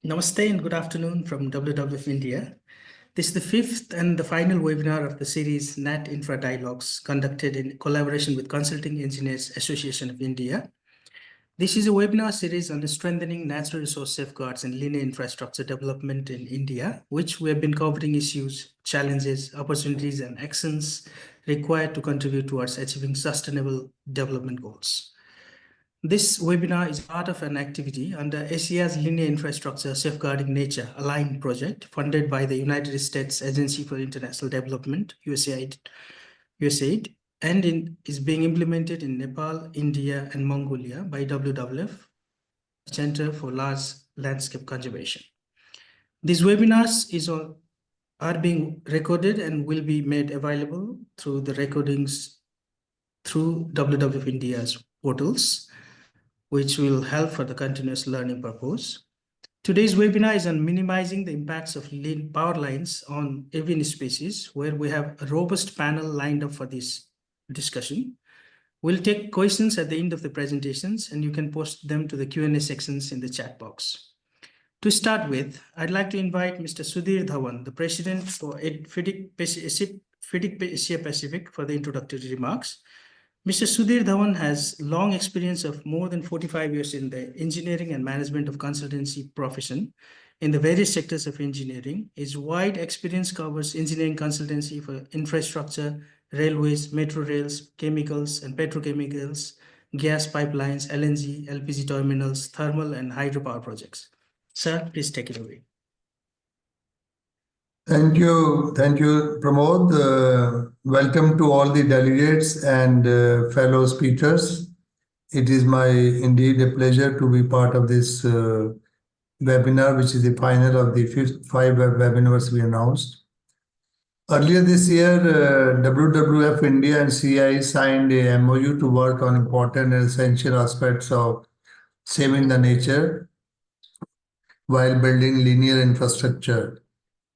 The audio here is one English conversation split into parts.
Namaste and good afternoon from WWF-India. This is the fifth and the final webinar of the series Nat-Infra Dialogues conducted in collaboration with Consulting Engineers Association of India. This is a webinar series on strengthening natural resource safeguards and linear infrastructure development in India, which we have been covering issues, challenges, opportunities, and actions required to contribute towards achieving sustainable development goals. This webinar is part of an activity under Asia's Linear Infrastructure Safeguarding Nature Aligned project funded by the United States Agency for International Development, USAID, and is being implemented in Nepal, India, and Mongolia by WWF Center for Large Landscape Conservation. These webinars are being recorded and will be made available through the recordings through WWF India's portals, which will help for the continuous learning purpose. Today's webinar is on minimizing the impacts of power lines on avian species, where we have a robust panel lined up for this discussion. We'll take questions at the end of the presentations, and you can post them to the Q&A sections in the chat box. To start with, I'd like to invite Mr. Sudhir Dhawan, the President for FIDIC Asia Pacific, for the introductory remarks. Mr. Sudhir Dhawan has long experience of more than 45 years in the engineering and management of consultancy profession in the various sectors of engineering. His wide experience covers engineering consultancy for infrastructure, railways, metro rails, chemicals and petrochemicals, gas pipelines, LNG, LPG terminals, thermal and hydropower projects. Sir, please take it away. Thank you, Pramod. Welcome to all the delegates and fellow speakers. It is indeed a pleasure to be part of this webinar, which is the final of the five webinars we announced. Earlier this year, WWF India and CEAI signed a MOU to work on important and essential aspects of saving the nature while building linear infrastructure.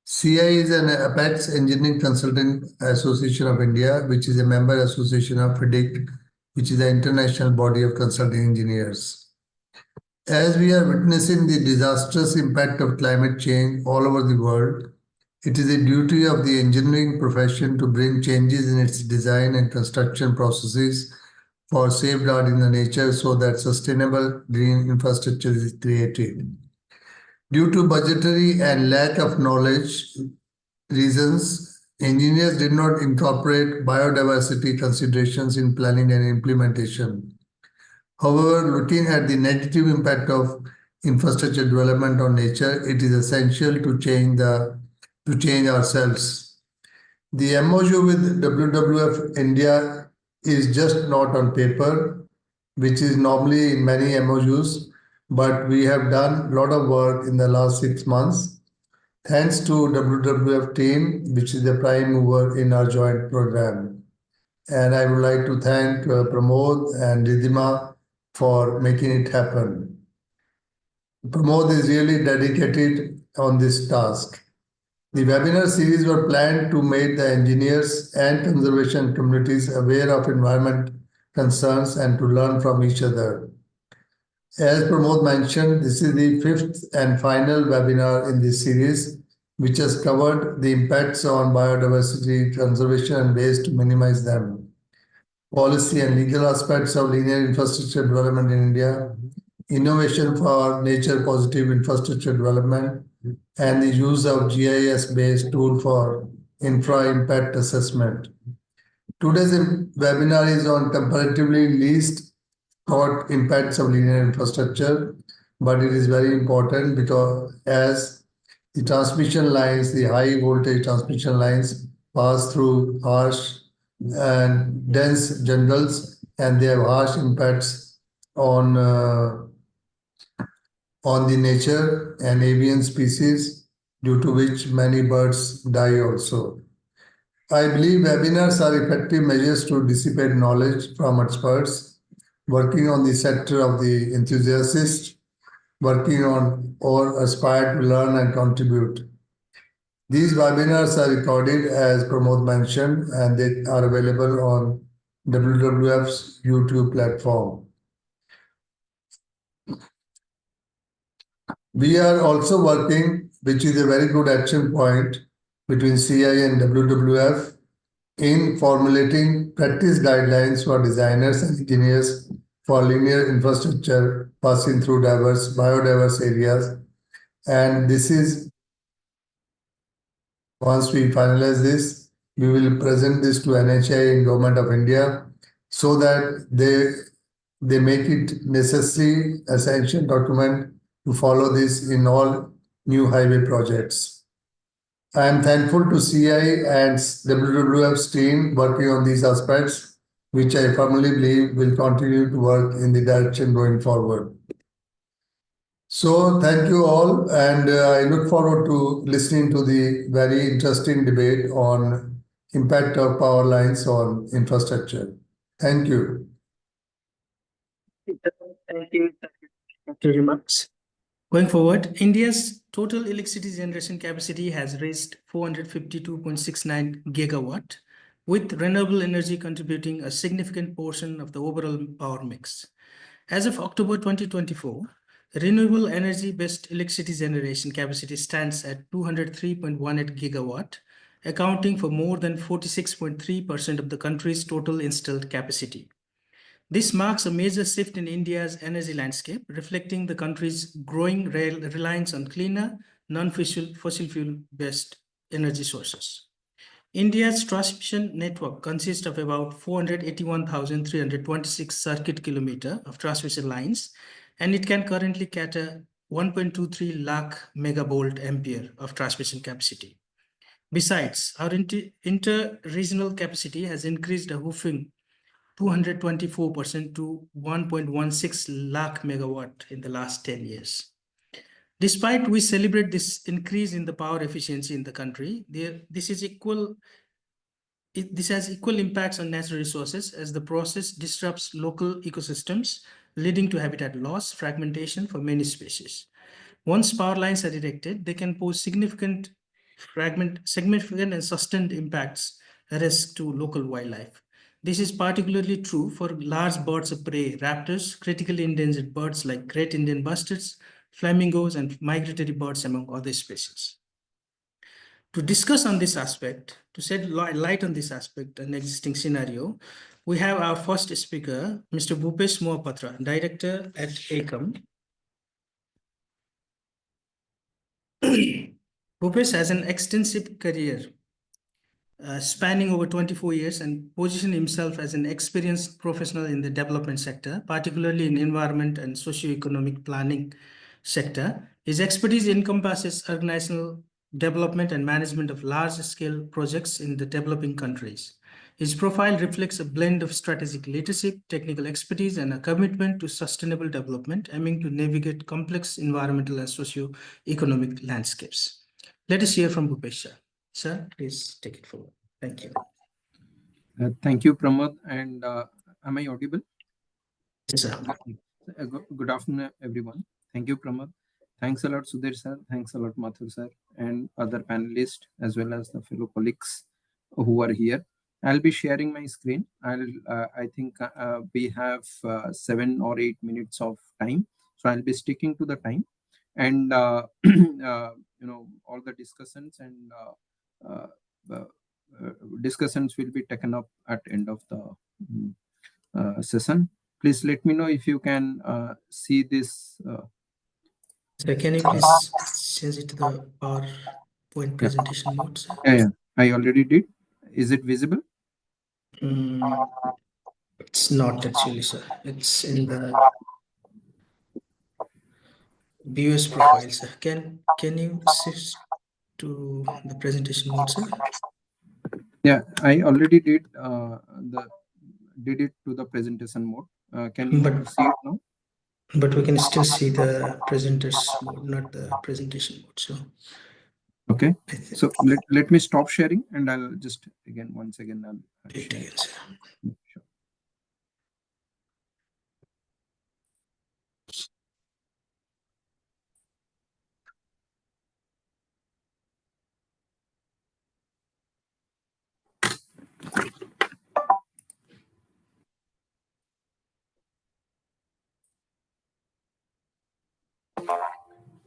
CEAI is an Apex Engineering Consulting Association of India, which is a member association of FIDIC, which is the international body of consulting engineers. As we are witnessing the disastrous impact of climate change all over the world, it is a duty of the engineering profession to bring changes in its design and construction processes for safeguarding the nature so that sustainable green infrastructure is created. Due to budgetary and lack of knowledge reasons, engineers did not incorporate biodiversity considerations in planning and implementation. However, looking at the negative impact of infrastructure development on nature, it is essential to change ourselves. The MOU with WWF India is just not on paper, which is normally in many MOUs, but we have done a lot of work in the last 6 months, thanks to WWF team, which is the prime mover in our joint program. And I would like to thank Pramod and Ridhima for making it happen. Pramod is really dedicated on this task. The webinar series were planned to make the engineers and conservation communities aware of environment concerns and to learn from each other. As Pramod mentioned, this is the fifth and final webinar in this series, which has covered the impacts on biodiversity conservation and ways to minimize them, policy and legal aspects of linear infrastructure development in India, innovation for nature-positive infrastructure development, and the use of GIS-based tool for infra-impact assessment. Today's webinar is on comparatively least thought impacts of linear infrastructure, but it is very important because as the transmission lines, the high voltage transmission lines pass through harsh and dense jungles, and they have harsh impacts on the nature and avian species, due to which many birds die also. I believe webinars are effective measures to dissipate knowledge from experts working on the sector of the enthusiasts, working on or aspire to learn and contribute. These webinars are recorded, as Pramod mentioned, and they are available on WWF's YouTube platform. We are also working, which is a very good action point between CEAI and WWF, in formulating practice guidelines for designers and engineers for linear infrastructure passing through biodiverse areas. And this is, once we finalize this, we will present this to NHI and Government of India so that they make it necessary essential document to follow this in all new highway projects. I am thankful to CI and WWF's team working on these aspects, which I firmly believe will continue to work in the direction going forward. So thank you all, and I look forward to listening to the very interesting debate on impact of power lines on infrastructure. Thank you. Thank you. Very much. Going forward, India's total electricity generation capacity has reached 452.69 gigawatt, with renewable energy contributing a significant portion of the overall power mix. As of October 2024, renewable energy-based electricity generation capacity stands at 203.18 gigawatt, accounting for more than 46.3% of the country's total installed capacity. This marks a major shift in India's energy landscape, reflecting the country's growing reliance on cleaner, non-fossil fuel-based energy sources. India's transmission network consists of about 481,326 circuit kilometers of transmission lines, and it can currently cater 1.23 lakh megavolt ampere of transmission capacity. Besides, our inter-regional capacity has increased a whopping 224% to 1.16 lakh megawatt in the last 10 years. Despite we celebrate this increase in the power efficiency in the country, this has equal impacts on natural resources, as the process disrupts local ecosystems, leading to habitat loss, fragmentation for many species. Once power lines are erected, they can pose significant and sustained impacts, risk to local wildlife. This is particularly true for large birds of prey, raptors, critically endangered birds like great Indian bustards, flamingos, and migratory birds, among other species. To discuss on this aspect, to shed light on this aspect and existing scenario, we have our first speaker, Mr. Bhupesh Mohapatra, Director at ACOM. Bhupesh has an extensive career spanning over 24 years and positioned himself as an experienced professional in the development sector, particularly in environment and socio-economic planning sector. His expertise encompasses organizational development and management of large-scale projects in the developing countries. His profile reflects a blend of strategic leadership, technical expertise, and a commitment to sustainable development, aiming to navigate complex environmental and socio-economic landscapes. Let us hear from Bhupesh. Sir, please take it forward. Thank you. Thank you, Pramod. And am I audible? Yes, sir. Good afternoon, everyone. Thank you, Pramod. Thanks a lot, Sudhir sir. Thanks a lot, Mathur sir, and other panelists, as well as the fellow colleagues who are here. I'll be sharing my screen. I think we have 7 or 8 minutes of time, so I'll be sticking to the time. And all the discussions and discussions will be taken up at the end of the session. Please let me know if you can see this. So can you please change it to the PowerPoint presentation mode, sir? Yeah, I already did. Is it visible? It's not actually, sir. It's in the viewers profile, sir. Can you shift to the presentation mode, sir? Yeah, I already did it to the presentation mode. Can you see it now? But we can still see the presenters mode, not the presentation mode. So okay. So let me stop sharing, and I'll just once again I'll do it again, sir. Sure.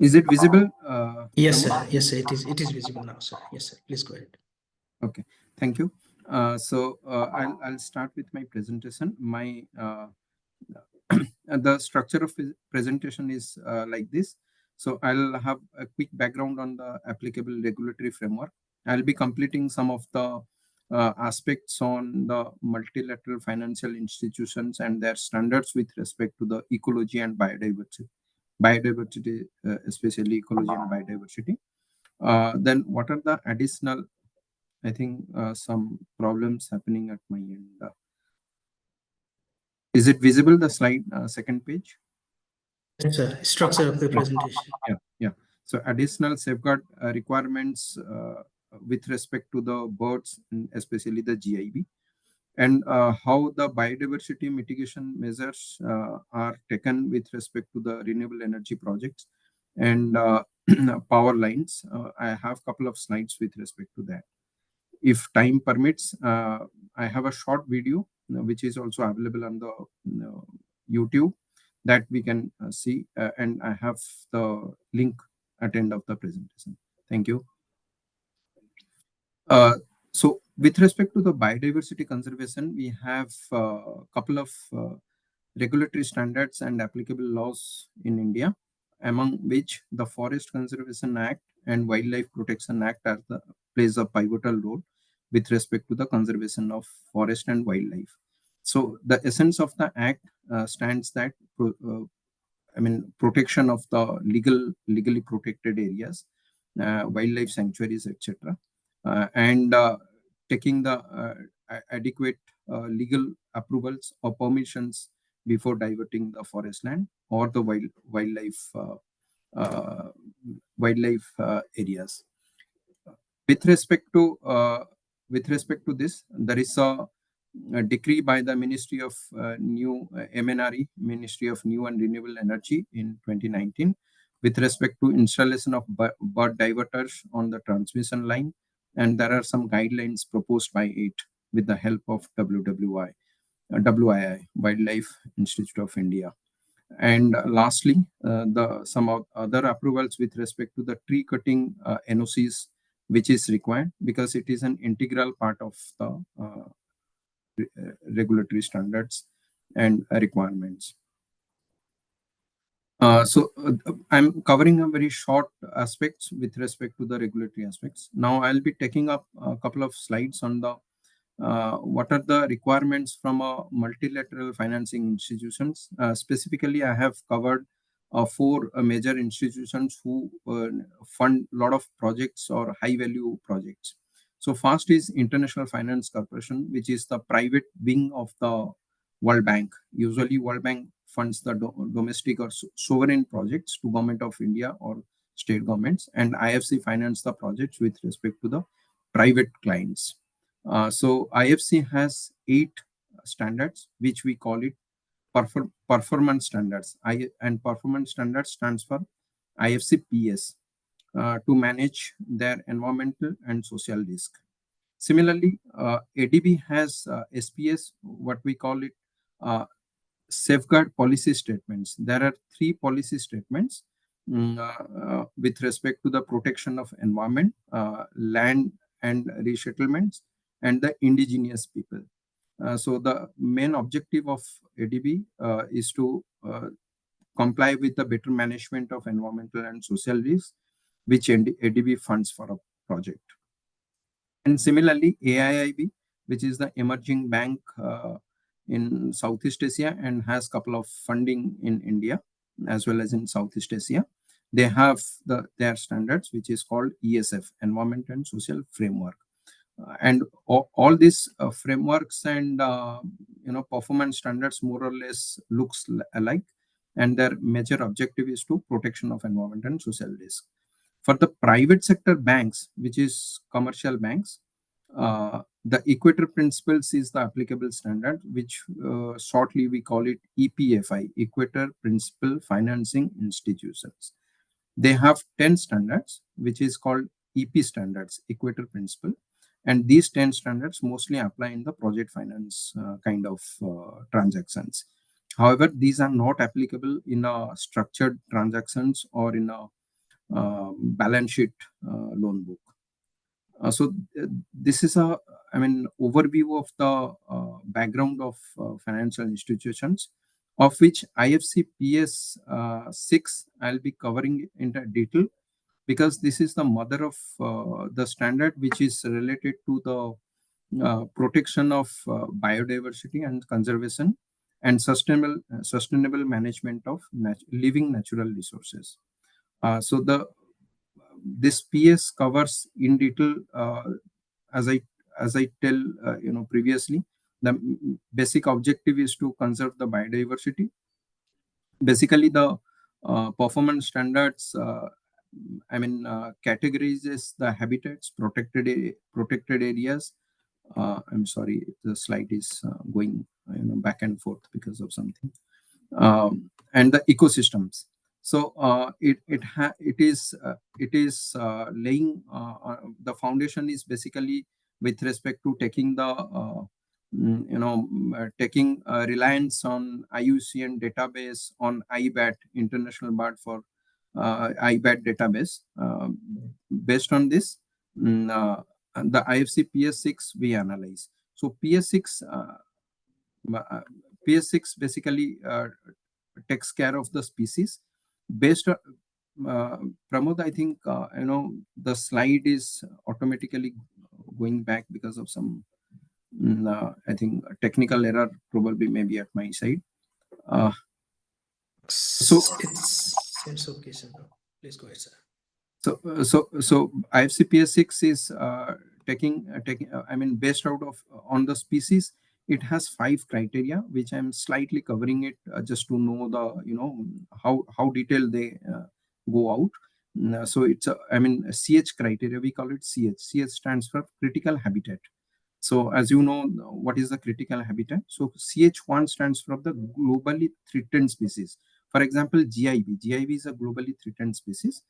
Is it visible? Yes, sir. Pramod? Yes, sir. It is visible now, sir. Yes, sir. Please go ahead. Okay, thank you. I'll start with my presentation. My the structure of presentation is like this. So I'll have a quick background on the applicable regulatory framework. I'll be completing some of the aspects on the multilateral financial institutions and their standards with respect to the ecology and biodiversity, especially ecology and biodiversity. Then what are the additional, I think some problems happening at my end. Is it visible, the slide, second page? Yes, sir. Structure of the presentation. Yeah. So additional safeguard requirements with respect to the birds, and especially the GIB, and how the biodiversity mitigation measures are taken with respect to the renewable energy projects and power lines. I have a couple of slides with respect to that. If time permits, I have a short video which is also available on the YouTube that we can see, and I have the link at end of the presentation. Thank you. So with respect to the biodiversity conservation, we have a couple of regulatory standards and applicable laws in India, among which the Forest Conservation Act and Wildlife Protection Act plays a pivotal role with respect to the conservation of forest and wildlife. So the essence of the act stands that protection of the legally protected areas, wildlife sanctuaries, etc., and taking the adequate legal approvals or permissions before diverting the forest land or the uh, wildlife areas. With respect to this, there is a decree by the Ministry of New MNRE, Ministry of New and Renewable Energy, in 2019, with respect to installation of bird diverters on the transmission line, and there are some guidelines proposed by it with the help of WII, Wildlife Institute of India. And lastly, some other approvals with respect to the tree cutting NOCs, which is required because it is an integral part of the regulatory standards and requirements. I'm covering a very short aspects with respect to the regulatory aspects. Now I'll be taking up a couple of slides on the what are the requirements from a multilateral financing institutions. Specifically, I have covered 4 major institutions who fund a lot of projects or high value projects. So first is International Finance Corporation, which is the private wing of the World Bank. Usually World Bank funds the domestic or sovereign projects to Government of India or state governments, and IFC finance the projects with respect to the private clients. So IFC has 8 standards, which we call it performance standards. And performance standards stands for IFC PS to manage their environmental and social risk. Similarly, ADB has SPS, what we call it safeguard policy statements. There are 3 policy statements with respect to the protection of environment, land and resettlements, and the indigenous people. So the main objective of ADB is to comply with the better management of environmental and social risks, which ADB funds for a project. And similarly, AIIB, which is the emerging bank in Southeast Asia and has a couple of funding in India as well as in Southeast Asia. They have their standards, which is called ESF, Environment and Social Framework. And all these frameworks and performance standards more or less looks alike, and their major objective is to protection of environment and social risk. For the private sector banks, which is commercial banks, the Equator Principles is the applicable standard, which shortly we call it EPFI, Equator Principal Financing Institutions. They have 10 standards, which is called EP standards, Equator Principle. And these 10 standards mostly apply in the project finance kind of transactions. However, these are not applicable in structured transactions or in balance sheet loan book. So this is a, overview of the background of financial institutions, of which IFCPS 6 I'll be covering in detail, because this is the mother of the standard which is related to the protection of biodiversity and conservation and sustainable management of living natural resources. So this PS covers in detail, as I tell previously, the basic objective is to conserve the biodiversity. Basically, the performance standards categorizes the habitats, protected areas. I'm sorry, the slide is going back and forth because of something. And the ecosystems. So it is laying the foundation is basically with respect to taking the taking reliance on IUCN database, on IBAT, International Bird for IBAT database. Based on this, the IFC PS6 we analyze. So PS6 basically takes care of the species based on Pramod, I think the slide is automatically going back because of some I think a technical error probably maybe at my side. So it seems okay, sir. Please go ahead, sir. So IFCPS6 is taking based out of on the species. It has 5 criteria, which I'm slightly covering it just to know the how detailed they go out. So it's CH criteria. We call it CH. CH stands for critical habitat. So as you know, what is the critical habitat? So CH1 stands for the globally threatened species. For example, GIB. GIB is a globally threatened species.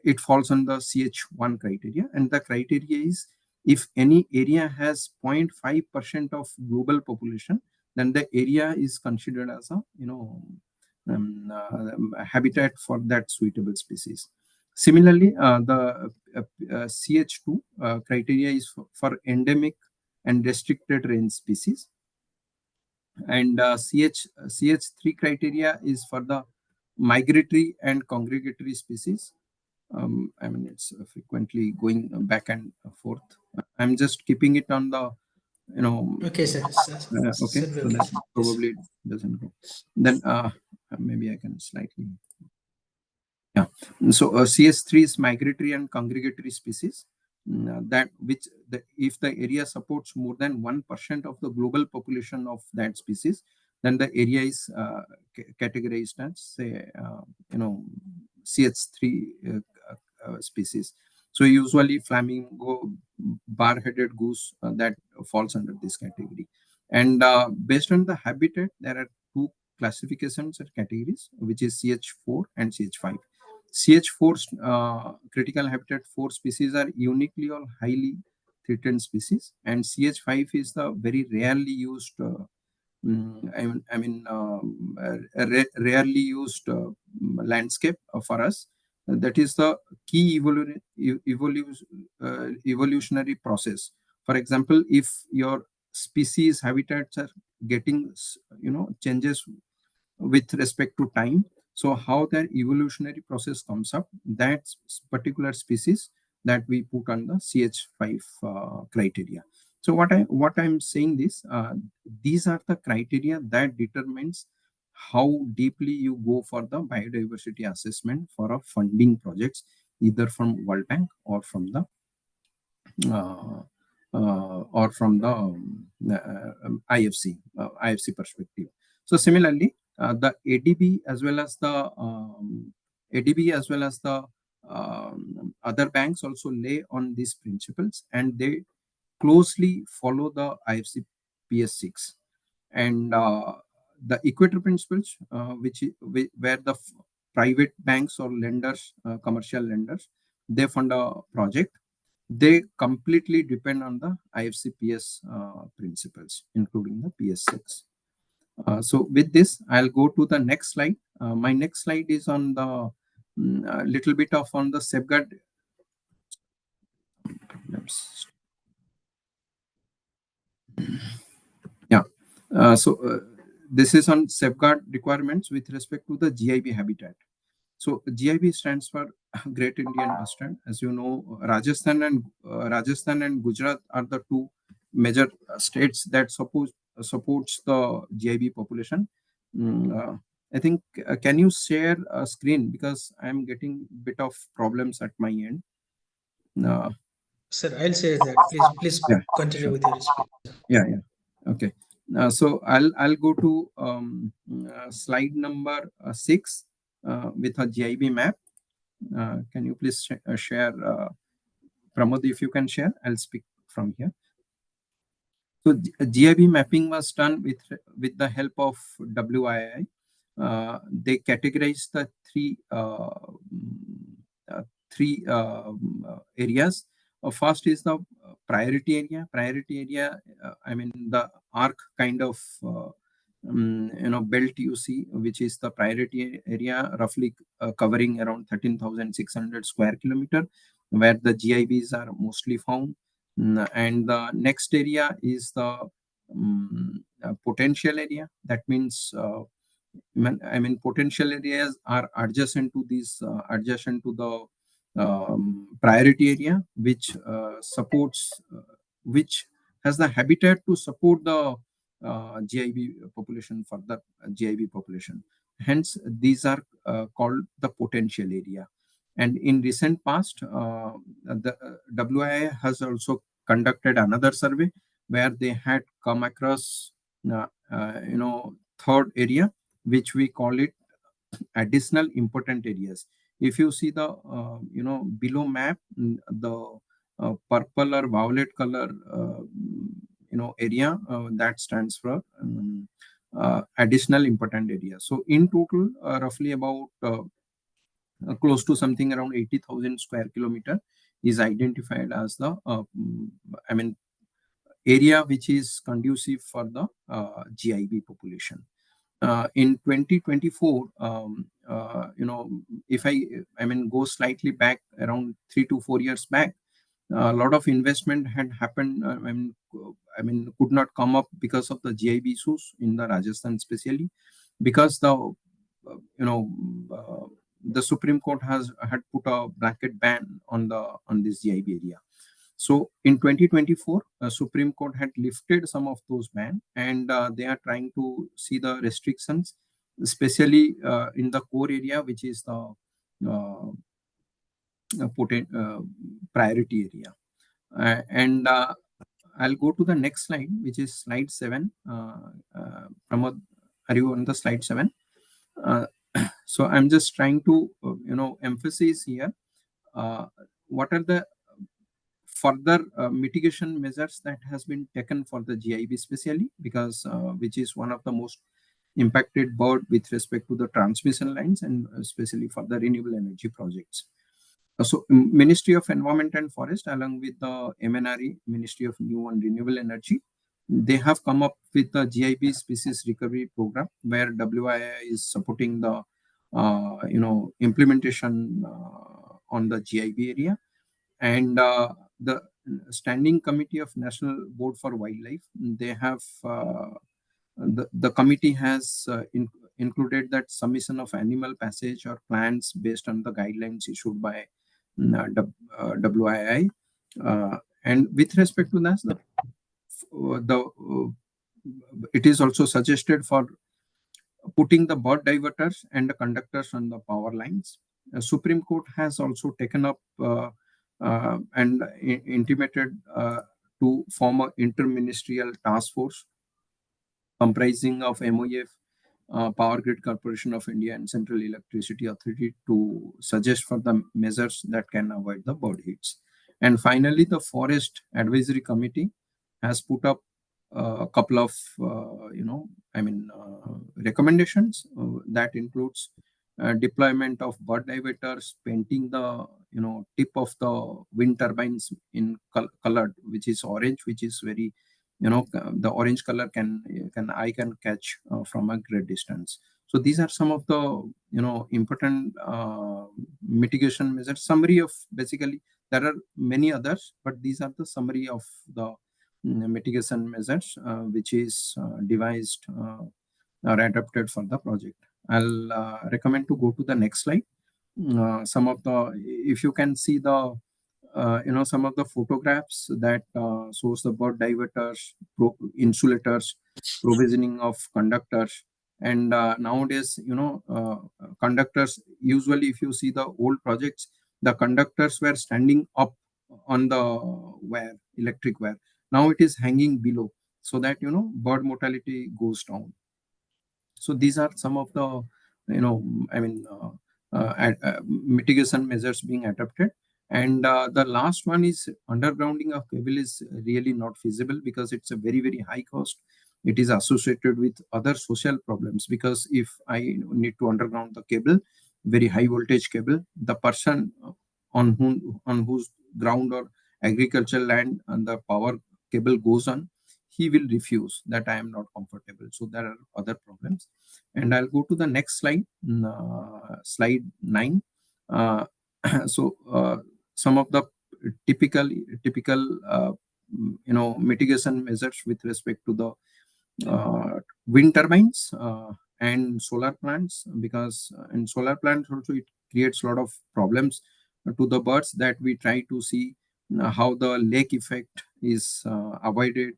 It falls on the CH1 criteria, and the criteria is if any area has 0.5% of global population, then the area is considered as a habitat for that suitable species. Similarly, the CH2 criteria is for endemic and restricted range species, and CH3 criteria is for the migratory and congregatory species. It's frequently going back and forth. I'm just keeping it on the, Okay, sir. okay, so that probably doesn't go. Then maybe I can slightly. Yeah. So CS3 is migratory and congregatory species. If the area supports more than 1% of the global population of that species, then the area is categorized as say CH3 species. So usually flamingo, bar-headed goose that falls under this category. And based on the habitat, there are 2 classifications or categories, which is CH4 and CH5. CH4 critical habitat 4 species are uniquely or highly threatened species, and CH5 is the very rarely used rarely used landscape for us. That is the key evolutionary process. For example, if your species habitats are getting changes with respect to time, so how that evolutionary process comes up, that particular species that we put on the CH5 criteria. So what I'm saying this, these are the criteria that determines how deeply you go for the biodiversity assessment for a funding projects, either from World Bank or from the IFC perspective. So similarly, the ADB as well as the other banks also lay on these principles, and they closely follow the IFC PS6 and the equator principles, where the private banks or lenders, commercial lenders, they fund a project. They completely depend on the IFC PS principles, including the PS6. So with this, I'll go to the next slide. My next slide is on the a little bit of on the safeguard. Yeah. This is on safeguard requirements with respect to the GIB habitat. So GIB stands for Great Indian Bustard. As you know, Rajasthan and Gujarat are the two major states that supports the GIB population. I think, can you share a screen, because I'm getting bit of problems at my end. Sir, I'll share that. Please Yeah, continue sure. with your speech. Yeah. Okay. So I'll go to slide number 6 with a GIB map. Can you please share, Pramod, if you can share? I'll speak from here. So GIB mapping was done with the help of WII. They categorized the three areas. First is the priority area. Priority area, I mean the arc kind of belt you see, which is the priority area, roughly covering around 13,600 square kilometer, where the GIBs are mostly found. And the next area is the potential area. That means potential areas are adjacent to the priority area, which which has the habitat to support the GIB population, for the GIB population. Hence, these are called the potential area. And in recent past, the WIA has also conducted another survey where they had come across, third area, which we call it additional important areas. If you see the below map, the purple or violet color area, that stands for additional important area. So in total, roughly about close to something around 80,000 square kilometer is identified as the area which is conducive for the GIB population. In 2024, if I go slightly back around 3 to 4 years back, a lot of investment had happened. Could not come up because of the GIB issues in the Rajasthan, especially because the Supreme Court had put a blanket ban on this GIB area. So in 2024, Supreme Court had lifted some of those bans, and they are trying to see the restrictions, especially in the core area, which is the priority area. And I'll go to the next slide, which is slide 7. Pramod, are you on the slide 7? So I'm just trying to emphasize here what are the further mitigation measures that has been taken for the GIB, especially because which is one of the most impacted bird with respect to the transmission lines, and especially for the renewable energy projects. So Ministry of Environment and Forest, along with the MNRE, Ministry of New and Renewable Energy, they have come up with the GIB species recovery program, where WIA is supporting the implementation on the GIB area. And the Standing Committee of National Board for Wildlife, they have the committee has included that submission of animal passage or plans based on the guidelines issued by WII. And with respect to that, it is also suggested for putting the bird diverters and the conductors on the power lines. Supreme Court has also taken up and intimated to form an interministerial task force comprising of MOEF, Power Grid Corporation of India, and Central Electricity Authority to suggest for the measures that can avoid the bird hits. And finally, the Forest Advisory Committee has put up a couple of recommendations that includes deployment of bird diverters, painting the tip of the wind turbines in colored, which is orange, which is very the orange color eye can catch from a great distance. So these are some of the important mitigation measures. Summary of, basically there are many others, but these are the summary of the mitigation measures which is devised or adapted for the project. I'll recommend to go to the next slide. Some of the, if you can see the some of the photographs that shows the bird diverters, insulators, provisioning of conductors. And nowadays, conductors, usually if you see the old projects, the conductors were standing up on the wire, electric wire. Now it is hanging below, so that bird mortality goes down. So these are some of the mitigation measures being adopted. And the last one is undergrounding of cable is really not feasible, because it's a very, very high cost. It is associated with other social problems, because if I need to underground the cable, very high voltage cable, the person on whose ground or agricultural land and the power cable goes on, he will refuse that I am not comfortable. So there are other problems. And I'll go to the next slide, slide 9. Some of the typical mitigation measures with respect to the wind turbines and solar plants, because in solar plants also it creates a lot of problems to the birds, that we try to see how the lake effect is avoided,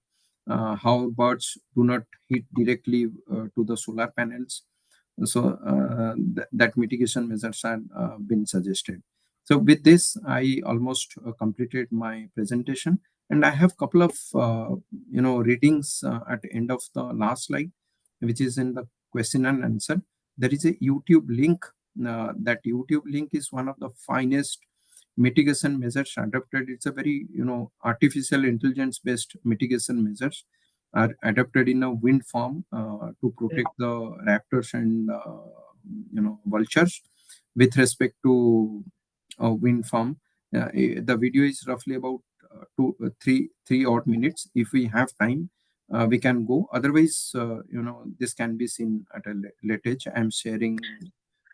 how birds do not hit directly to the solar panels. So that mitigation measures are been suggested. So with this, I almost completed my presentation, and I have couple of readings at the end of the last slide, which is in the question and answer. There is a YouTube link. That YouTube link is one of the finest mitigation measures adopted. It's a very artificial intelligence based mitigation measures are adopted in a wind farm to protect the raptors and vultures with respect to a wind farm. The video is roughly about 3 odd minutes. If we have time, we can go. Otherwise, this can be seen at a later age. I'm sharing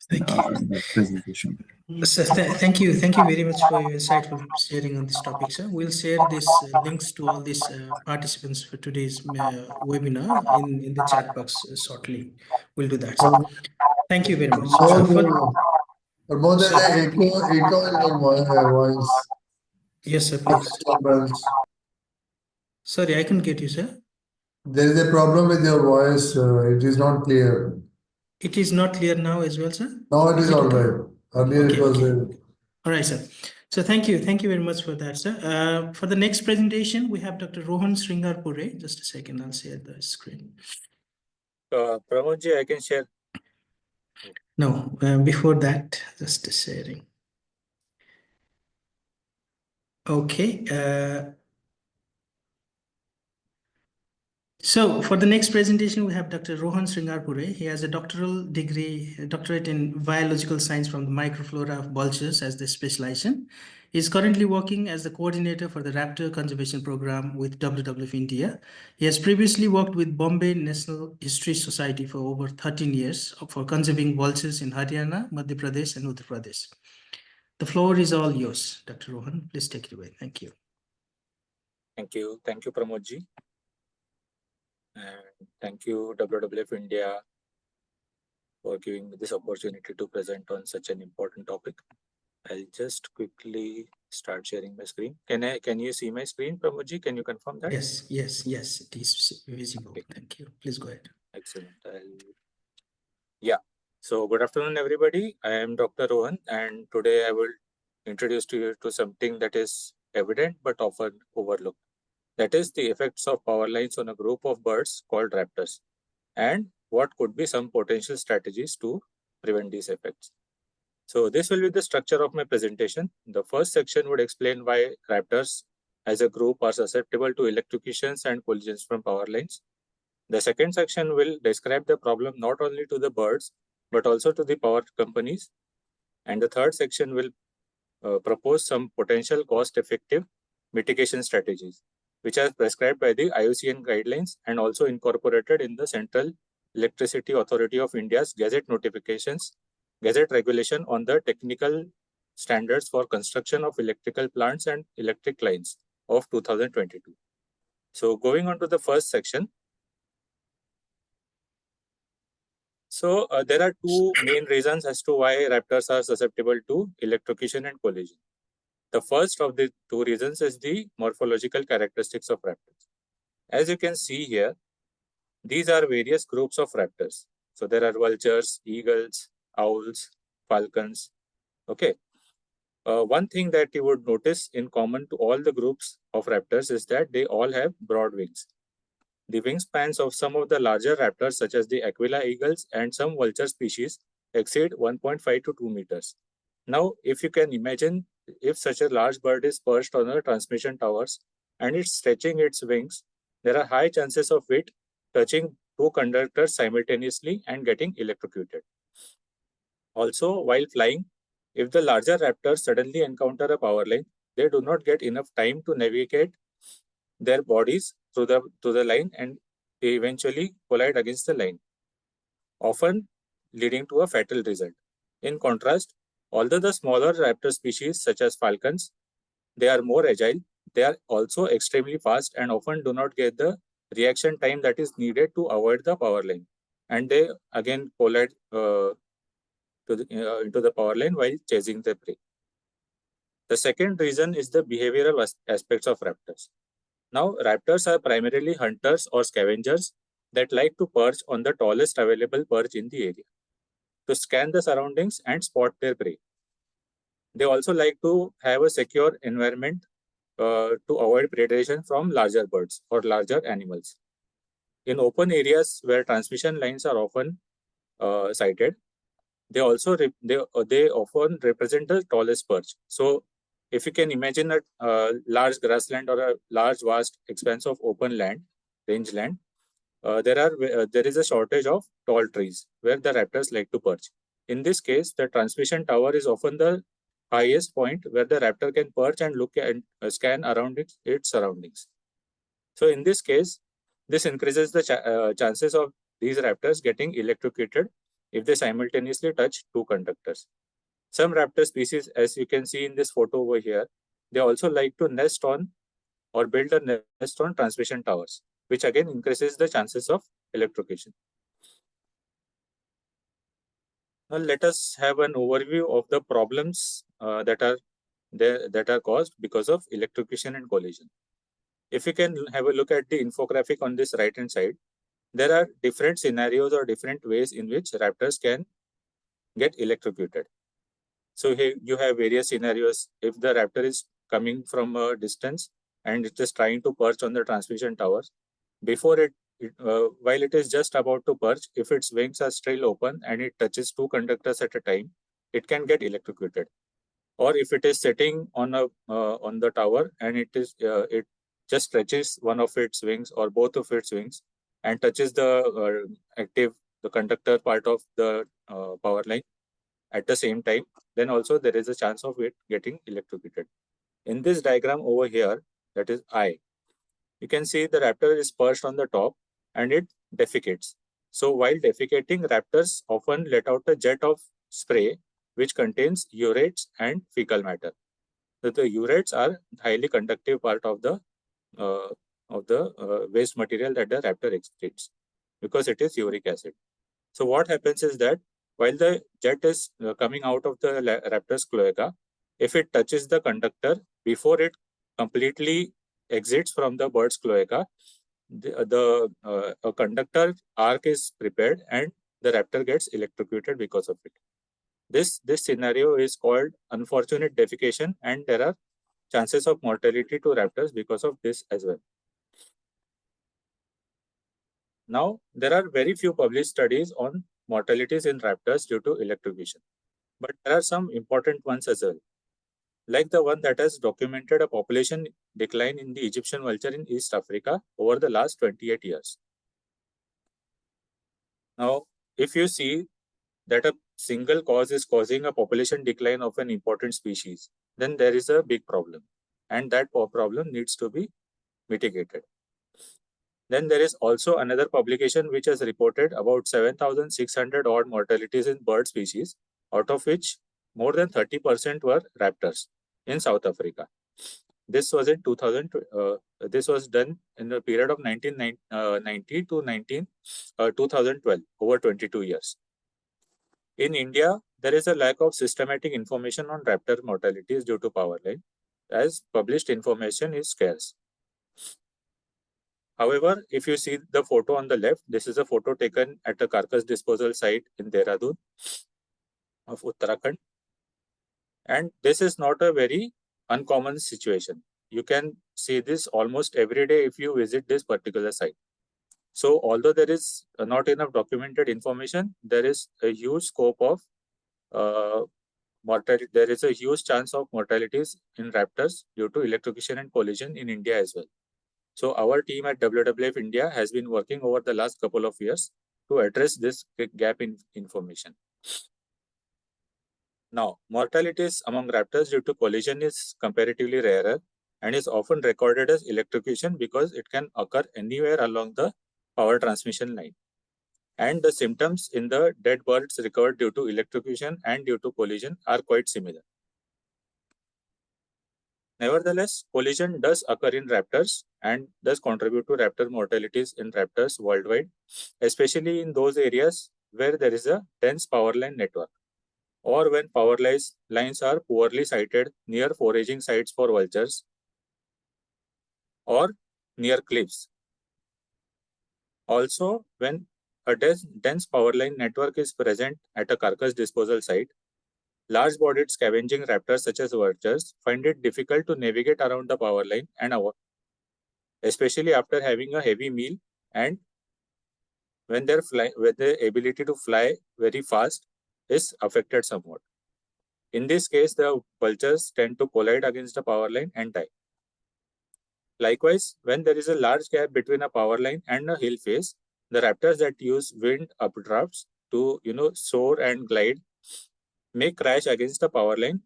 the presentation. Sir, thank you very much for your insightful sharing on this topic, sir. We'll share this links to all these participants for today's webinar in the chat box shortly. We'll do that, sir. Thank you very much. But more than the echo in your voice. Yes, sir, please. Sorry, I couldn't get you, sir. There is a problem with your voice. It is not clear. It is not clear now as well, sir? Now it is all right. Earlier it was. All right, sir. So thank you very much for that, sir. For the next presentation, we have Dr. Rohan Sringarpure. Just a second, I'll share the screen. Pramodji, I can share. No, before that, just a sharing. Okay. So for the next presentation, we have Dr. Rohan Sringarpure. He has a doctorate in biological science from the microflora of vultures as the specialization. He's currently working as the coordinator for the Raptor Conservation Program with WWF-India. He has previously worked with Bombay National History Society for over 13 years for conserving vultures in Haryana, Madhya Pradesh, and Uttar Pradesh. The floor is all yours, Dr. Rohan. Please take it away. Thank you. Thank you, Pramodji. And thank you, WWF-India, for giving me this opportunity to present on such an important topic. I'll just quickly start sharing my screen. Can you see my screen, Pramodji? Can you confirm that? Yes, it is visible. Okay. Thank you. Please go ahead. Excellent. Yeah. So good afternoon, everybody. I am Dr. Rohan, and today I will introduce to you to something that is evident but often overlooked. That is the effects of power lines on a group of birds called raptors, and what could be some potential strategies to prevent these effects. So this will be the structure of my presentation. The first section would explain why raptors as a group are susceptible to electrocutions and collisions from power lines. The second section will describe the problem not only to the birds, but also to the power companies. And the third section will propose some potential cost-effective mitigation strategies, which are prescribed by the IUCN guidelines and also incorporated in the central Electricity Authority of India's Gazette notifications, Gazette regulation on the technical standards for construction of electrical plants and electric lines of 2022. So going on to the first section. So there are two main reasons as to why raptors are susceptible to electrocution and collision. The first of the two reasons is the morphological characteristics of raptors. As you can see here, these are various groups of raptors. So there are vultures, eagles, owls, falcons. Okay. One thing that you would notice in common to all the groups of raptors is that they all have broad wings. The wingspans of some of the larger raptors, such as the Aquila eagles and some vulture species, exceed 1.5 to 2 meters. Now, if you can imagine, if such a large bird is perched on the transmission towers and it's stretching its wings, there are high chances of it touching two conductors simultaneously and getting electrocuted. Also, while flying, if the larger raptors suddenly encounter a power line, they do not get enough time to navigate their bodies to the line and they eventually collide against the line, often leading to a fatal result. In contrast, although the smaller raptor species such as falcons, they are more agile, they are also extremely fast and often do not get the reaction time that is needed to avoid the power line. And they again collide into the power line while chasing the prey. The second reason is the behavioral aspects of raptors. Now, raptors are primarily hunters or scavengers that like to perch on the tallest available perch in the area to scan the surroundings and spot their prey. They also like to have a secure environment to avoid predation from larger birds or larger animals. In open areas where transmission lines are often sighted, they often represent the tallest perch. So if you can imagine a large grassland or a large vast expanse of open land, rangeland, there is a shortage of tall trees where the raptors like to perch. In this case, the transmission tower is often the highest point where the raptor can perch and look and scan around its surroundings. So in this case, this increases the chances of these raptors getting electrocuted if they simultaneously touch two conductors. Some raptor species, as you can see in this photo over here, they also like to nest on or build a nest on transmission towers, which again increases the chances of electrocution. Now let us have an overview of the problems that are caused because of electrocution and collision. If you can have a look at the infographic on this right hand side, there are different scenarios or different ways in which raptors can get electrocuted. So here you have various scenarios. If the raptor is coming from a distance and it is trying to perch on the transmission towers, before while it is just about to perch, if its wings are still open and it touches two conductors at a time, it can get electrocuted. Or if it is sitting on the tower and it just stretches one of its wings or both of its wings and touches the conductor part of the power line at the same time, then also there is a chance of it getting electrocuted. In this diagram over here, that is I, you can see the raptor is perched on the top and it defecates. So while defecating, raptors often let out a jet of spray which contains urates and fecal matter. So the urates are highly conductive part of the waste material that the raptor excretes because it is uric acid. So what happens is that while the jet is coming out of the raptor's cloaca, if it touches the conductor before it completely exits from the bird's cloaca, a conductor arc is prepared and the raptor gets electrocuted because of it. This scenario is called unfortunate defecation, and there are chances of mortality to raptors because of this as well. Now, there are very few published studies on mortalities in raptors due to electrocution, but there are some important ones as well, like the one that has documented a population decline in the Egyptian vulture in East Africa over the last 28 years. Now, if you see that a single cause is causing a population decline of an important species, then there is a big problem, and that problem needs to be mitigated. Then there is also another publication which has reported about 7,600 odd mortalities in bird species, out of which more than 30% were raptors in South Africa. This was in 2000. This was done in the period of 1990 to 2012, over 22 years. In India, there is a lack of systematic information on raptor mortalities due to power line, as published information is scarce. However, if you see the photo on the left, this is a photo taken at a carcass disposal site in Dehradun of Uttarakhand. And this is not a very uncommon situation. You can see this almost every day if you visit this particular site. So although there is not enough documented information, there is a huge scope of mortality. There is a huge chance of mortalities in raptors due to electrocution and collision in India as well. So our team at WWF-India has been working over the last couple of years to address this gap in information. Now, mortalities among raptors due to collision is comparatively rarer and is often recorded as electrocution because it can occur anywhere along the power transmission line. And the symptoms in the dead birds recovered due to electrocution and due to collision are quite similar. Nevertheless, collision does occur in raptors and does contribute to raptor mortalities in raptors worldwide, especially in those areas where there is a dense power line network, or when power lines are poorly sited near foraging sites for vultures or near cliffs. Also, when a dense power line network is present at a carcass disposal site, large-bodied scavenging raptors such as vultures find it difficult to navigate around the power line and avoid, especially after having a heavy meal and when their ability to fly very fast is affected somewhat. In this case, the vultures tend to collide against the power line and die. Likewise, when there is a large gap between a power line and a hill face, the raptors that use wind updrafts to soar and glide may crash against the power line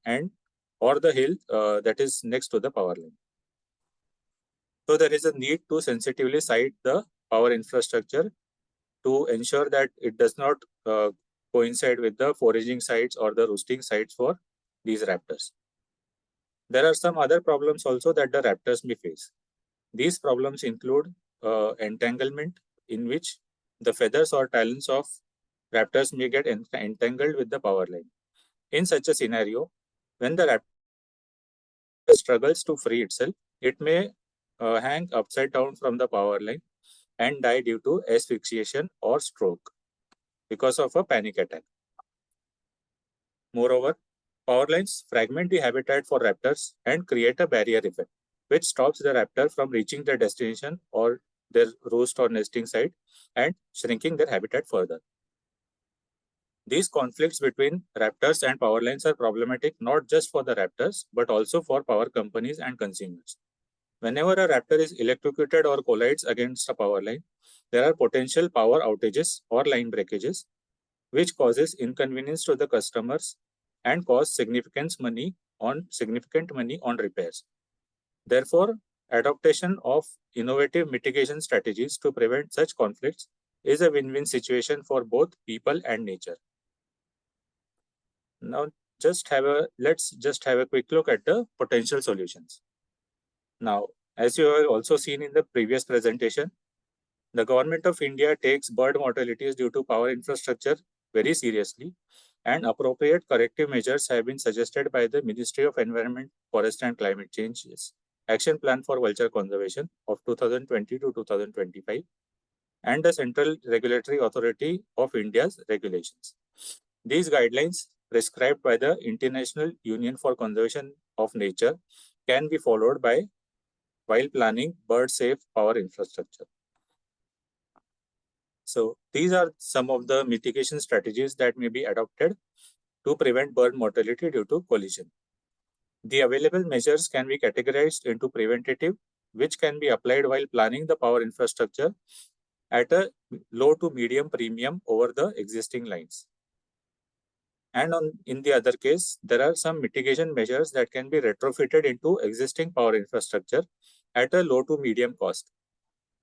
or the hill that is next to the power line. So there is a need to sensitively site the power infrastructure to ensure that it does not coincide with the foraging sites or the roosting sites for these raptors. There are some other problems also that the raptors may face. These problems include entanglement, in which the feathers or talons of raptors may get entangled with the power line. In such a scenario, when the raptor struggles to free itself, it may hang upside down from the power line and die due to asphyxiation or stroke because of a panic attack. Moreover, power lines fragment the habitat for raptors and create a barrier effect, which stops the raptor from reaching their destination or their roost or nesting site and shrinking their habitat further. These conflicts between raptors and power lines are problematic not just for the raptors, but also for power companies and consumers. Whenever a raptor is electrocuted or collides against a power line, there are potential power outages or line breakages, which causes inconvenience to the customers and cause significant money on repairs. Therefore, adoption of innovative mitigation strategies to prevent such conflicts is a win-win situation for both people and nature. Now, let's just have a quick look at the potential solutions. Now, as you have also seen in the previous presentation, the government of India takes bird mortalities due to power infrastructure very seriously, and appropriate corrective measures have been suggested by the Ministry of Environment, Forest and Climate Change's Action Plan for Vulture Conservation of 2020 to 2025 and the Central Regulatory Authority of India's regulations. These guidelines prescribed by the International Union for Conservation of Nature can be followed while planning bird-safe power infrastructure. So these are some of the mitigation strategies that may be adopted to prevent bird mortality due to collision. The available measures can be categorized into preventative, which can be applied while planning the power infrastructure at a low to medium premium over the existing lines. And in the other case, there are some mitigation measures that can be retrofitted into existing power infrastructure at a low to medium cost.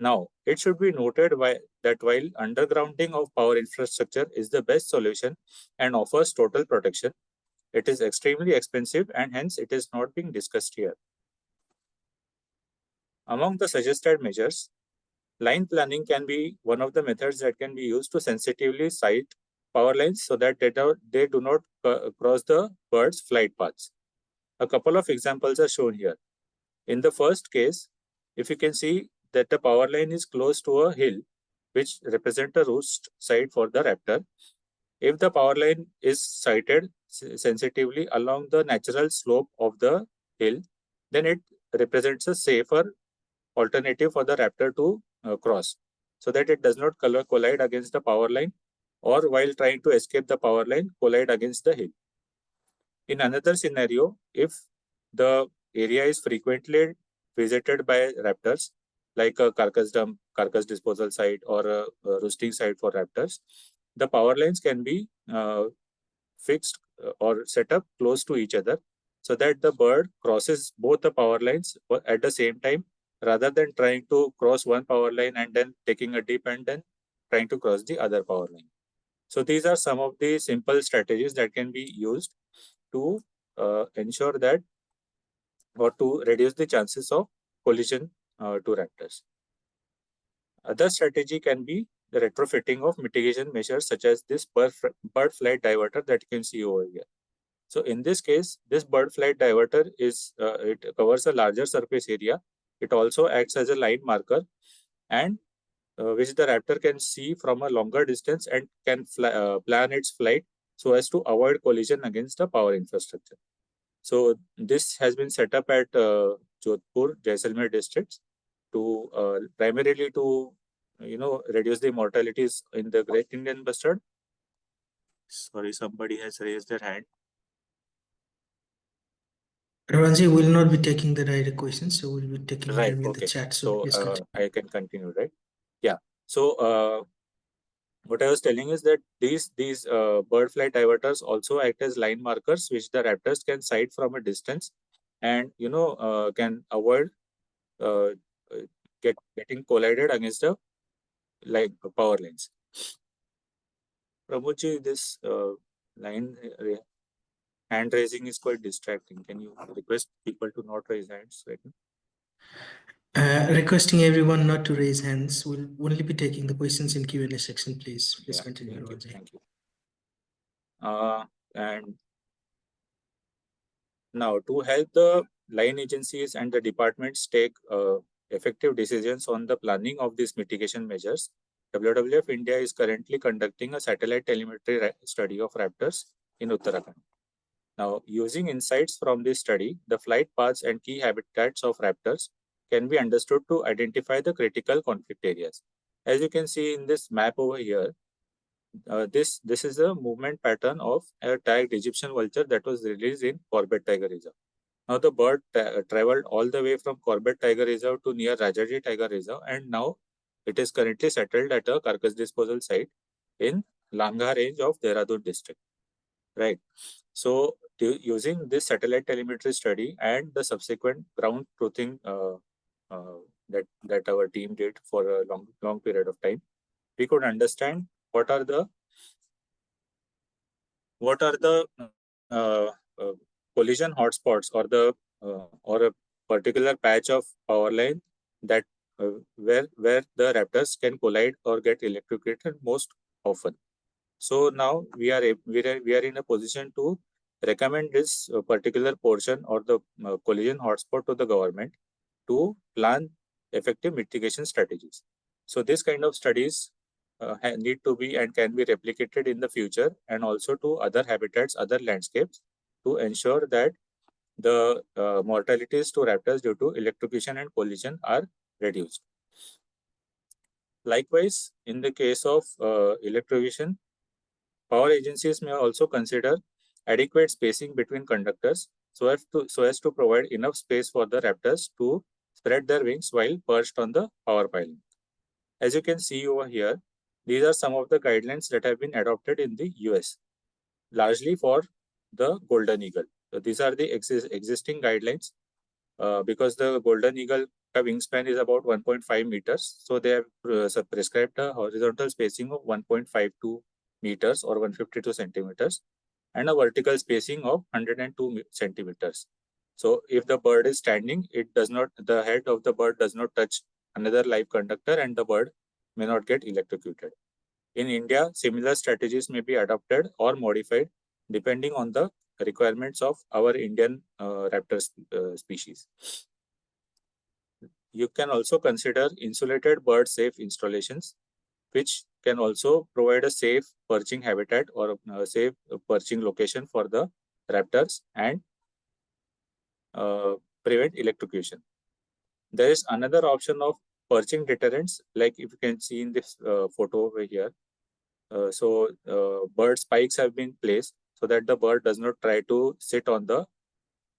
Now, it should be noted that while undergrounding of power infrastructure is the best solution and offers total protection, it is extremely expensive and hence it is not being discussed here. Among the suggested measures, line planning can be one of the methods that can be used to sensitively site power lines so that they do not cross the bird's flight paths. A couple of examples are shown here. In the first case, if you can see that the power line is close to a hill, which represents a roost site for the raptor. If the power line is sited sensitively along the natural slope of the hill, then it represents a safer alternative for the raptor to cross, so that it does not collide against the power line, or while trying to escape the power line, collide against the hill. In another scenario, if the area is frequently visited by raptors, like a carcass dump, carcass disposal site, or a roosting site for raptors, the power lines can be fixed or set up close to each other so that the bird crosses both the power lines at the same time, rather than trying to cross one power line and then taking a dip and then trying to cross the other power line. So these are some of the simple strategies that can be used to ensure that, or to reduce the chances of collision to raptors. Other strategy can be the retrofitting of mitigation measures such as this bird flight diverter that you can see over here. So in this case, this bird flight diverter it covers a larger surface area. It also acts as a line marker, and which the raptor can see from a longer distance and can plan its flight so as to avoid collision against the power infrastructure. So this has been set up at Jodhpur, Jaisalmer districts to primarily to reduce the mortalities in the Great Indian Bustard. Sorry, somebody has raised their hand. Ravanji will not be taking the direct questions, so we'll be taking them in the chat. So I can continue, right? Yeah. So what I was telling is that these bird flight diverters also act as line markers, which the raptors can sight from a distance, and can avoid getting collided against the power lines. Pramodji, this hand raising is quite distracting. Can you request people to not raise hands right now? Requesting everyone not to raise hands. We'll only be taking the questions in Q&A section, please. Please continue, Ravanji. Thank you. And now, to help the line agencies and the departments take effective decisions on the planning of these mitigation measures, WWF-India is currently conducting a satellite telemetry study of raptors in Uttarakhand. Now, using insights from this study, the flight paths and key habitats of raptors can be understood to identify the critical conflict areas. As you can see in this map over here, this is a movement pattern of a tagged Egyptian vulture that was released in Corbett Tiger Reserve. Now the bird traveled all the way from Corbett Tiger Reserve to near Rajaji Tiger Reserve, and now it is currently settled at a carcass disposal site in Langha range of Dehradun district. Right. So using this satellite telemetry study and the subsequent ground truthing that our team did for a long period of time, we could understand what are the collision hotspots, or a particular patch of power line that where the raptors can collide or get electrocuted most often. So now we are in a position to recommend this particular portion or the collision hotspot to the government to plan effective mitigation strategies. So this kind of studies need to be and can be replicated in the future, and also to other habitats, other landscapes, to ensure that the mortalities to raptors due to electrocution and collision are reduced. Likewise, in the case of electrocution, power agencies may also consider adequate spacing between conductors so as to provide enough space for the raptors to spread their wings while perched on the power pylon. As you can see over here, these are some of the guidelines that have been adopted in the US, largely for the golden eagle. So these are the existing guidelines because the golden eagle wingspan is about 1.5 meters. So they have prescribed a horizontal spacing of 1.52 meters or 152 centimeters and a vertical spacing of 102 centimeters. So if the bird is standing, the head of the bird does not touch another live conductor and the bird may not get electrocuted. In India, similar strategies may be adopted or modified depending on the requirements of our Indian raptor species. You can also consider insulated bird safe installations, which can also provide a safe perching habitat or a safe perching location for the raptors and prevent electrocution. There is another option of perching deterrents, like if you can see in this photo over here. Bird spikes have been placed so that the bird does not try to sit on the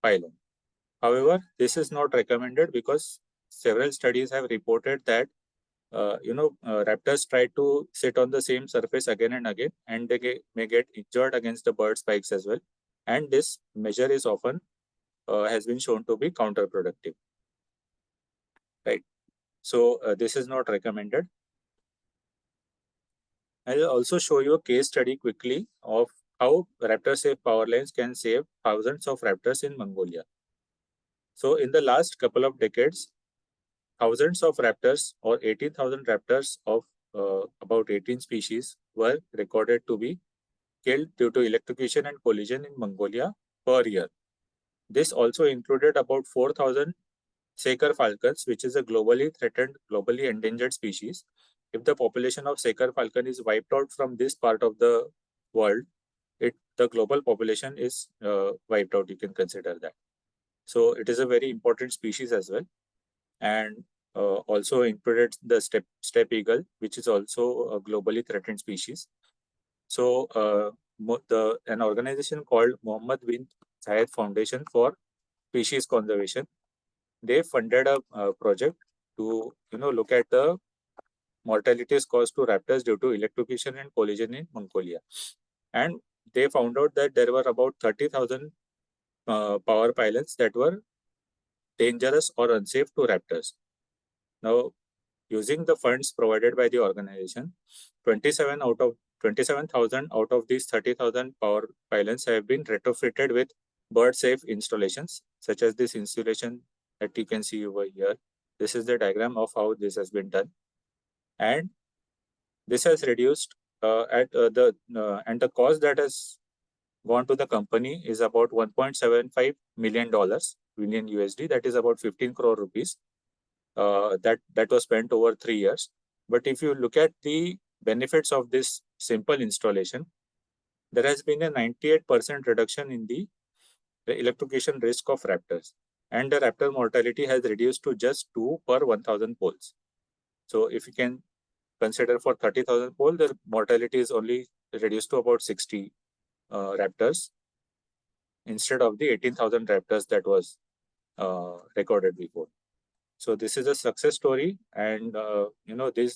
pylon. However, this is not recommended because several studies have reported that raptors try to sit on the same surface again and again, and they may get injured against the bird spikes as well. And this measure is often has been shown to be counterproductive. Right. So this is not recommended. I'll also show you a case study quickly of how raptor-safe power lines can save thousands of raptors in Mongolia. So in the last couple of decades, thousands of raptors or 18,000 raptors of about 18 species were recorded to be killed due to electrocution and collision in Mongolia per year. This also included about 4,000 Saker falcons, which is a globally threatened, globally endangered species. If the population of Saker falcon is wiped out from this part of the world, the global population is wiped out. You can consider that. So it is a very important species as well, and also included the steppe eagle, which is also a globally threatened species. So an organization called Mohammed bin Zayed Foundation for Species Conservation, they funded a project to look at the mortalities caused to raptors due to electrocution and collision in Mongolia, and they found out that there were about 30,000 power pylons that were dangerous or unsafe to raptors. Now, using the funds provided by the organization, 27,000 out of these 30,000 power pylons have been retrofitted with bird-safe installations, such as this installation that you can see over here. This is the diagram of how this has been done, and this has reduced and the cost that has gone to the company is about $1.75 million USD. That is about 15 crore rupees. That was spent over 3 years. But if you look at the benefits of this simple installation, there has been a 98% reduction in the electrocution risk of raptors, and the raptor mortality has reduced to just 2 per 1,000 poles. So if you can consider for 30,000 poles, the mortality is only reduced to about 60 raptors instead of the 18,000 raptors that was recorded before. So this is a success story, and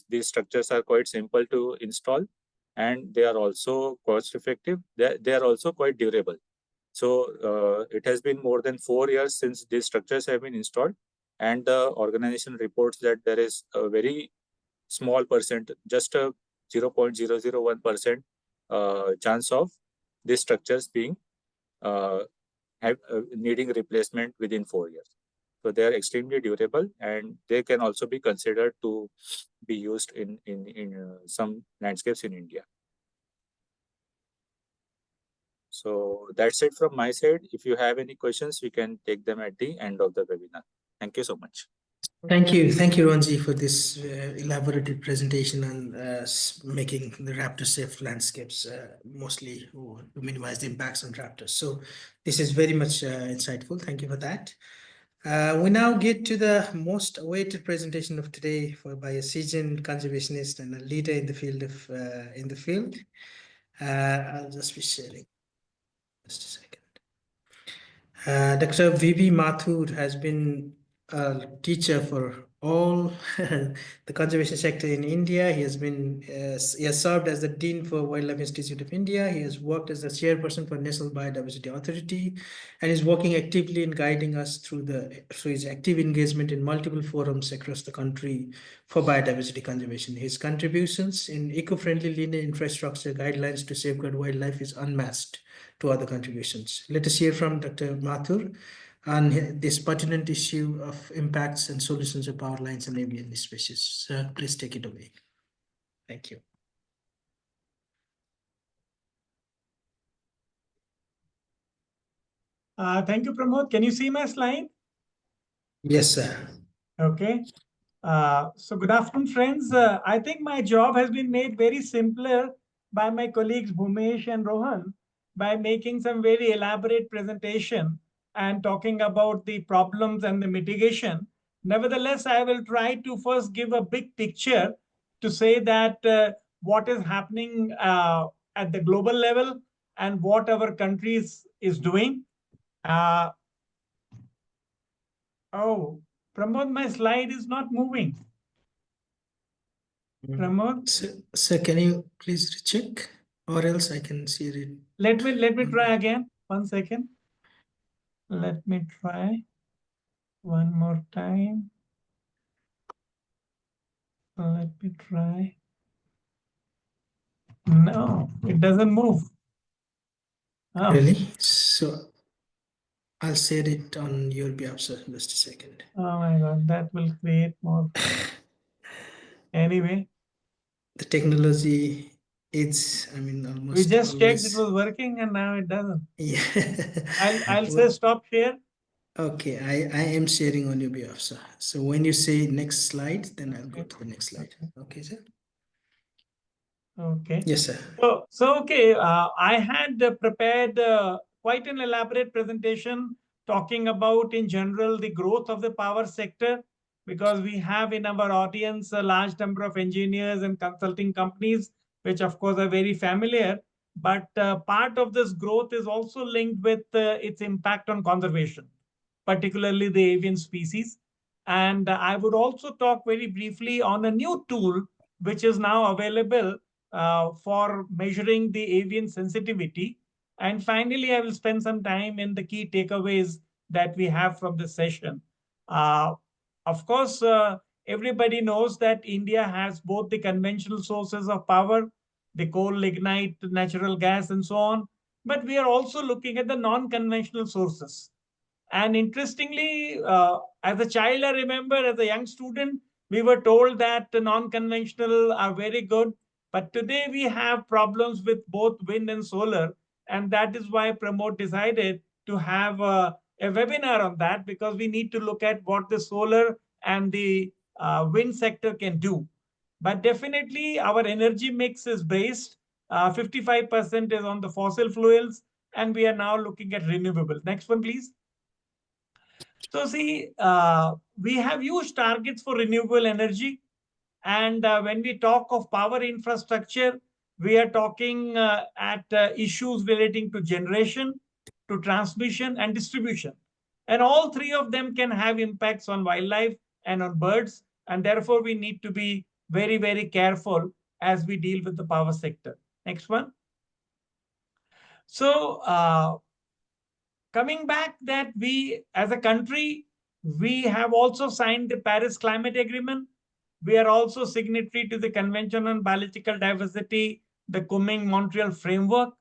these structures are quite simple to install, and they are also cost effective. They are also quite durable. So it has been more than 4 years since these structures have been installed, and the organization reports that there is a very small percent, just a 0.001% chance of these structures being needing replacement within 4 years. So they are extremely durable, and they can also be considered to be used in some landscapes in India. So that's it from my side. If you have any questions, we can take them at the end of the webinar. Thank you so much. Thank you, Ranji, for this elaborative presentation on making the raptor safe landscapes, mostly to minimize the impacts on raptors. So this is very much insightful. Thank you for that. We now get to the most awaited presentation of today by a seasoned conservationist and a leader in the field. I'll just be sharing. Just a second. Dr. V.B. Mathur has been a teacher for all the conservation sector in India. He has served as the Dean for Wildlife Institute of India. He has worked as the chairperson for National Biodiversity Authority, and is working actively in guiding us through his active engagement in multiple forums across the country for biodiversity conservation. His contributions in eco-friendly linear infrastructure guidelines to safeguard wildlife is unmatched to other contributions. Let us hear from Dr. Mathur on this pertinent issue of impacts and solutions of power lines and avian species. Sir, please take it away. Thank you. Thank you, Pramod. Can you see my slide? Yes, sir. Okay. So good afternoon, friends. I think my job has been made very simpler by my colleagues Bhumesh and Rohan by making some very elaborate presentation and talking about the problems and the mitigation. Nevertheless, I will try to first give a big picture to say that what is happening at the global level and what our countries is doing. Oh, Pramod, my slide is not moving. Pramod? Sir, can you please check, or else I can see it. Let me try again. 1 second. Let me try one more time. Let me try. No, it doesn't move. Oh. Really? So I'll share it on your behalf, sir. Just a second. Oh my God, that will create more. Anyway. The technology is, I mean, almost. We just checked it was working and now it doesn't. Yeah. I'll say stop share. Okay, I am sharing on your behalf, sir. So when you say next slide, then I'll go to the next slide. Okay, sir? Okay. Yes, sir. So okay, I had prepared quite an elaborate presentation talking about, in general, the growth of the power sector, because we have in our audience a large number of engineers and consulting companies, which of course are very familiar. But part of this growth is also linked with its impact on conservation, particularly the avian species. And I would also talk very briefly on a new tool which is now available for measuring the avian sensitivity. And finally, I will spend some time in the key takeaways that we have from this session. Of course, everybody knows that India has both the conventional sources of power, the coal, lignite, natural gas, and so on. But we are also looking at the non-conventional sources. And interestingly, as a child, I remember as a young student, we were told that the non-conventional are very good. But today we have problems with both wind and solar. And that is why Pramod decided to have a webinar on that, because we need to look at what the solar and the wind sector can do. But definitely our energy mix is based. 55% is on the fossil fuels, and we are now looking at renewable. Next one, please. So see, we have huge targets for renewable energy. And when we talk of power infrastructure, we are talking at issues relating to generation, to transmission, and distribution. And all three of them can have impacts on wildlife and on birds. And therefore, we need to be very, very careful as we deal with the power sector. Next one. So coming back, that we, as a country, we have also signed the Paris Climate Agreement. We are also signatory to the Convention on Biological Diversity, the Kunming-Montreal Framework.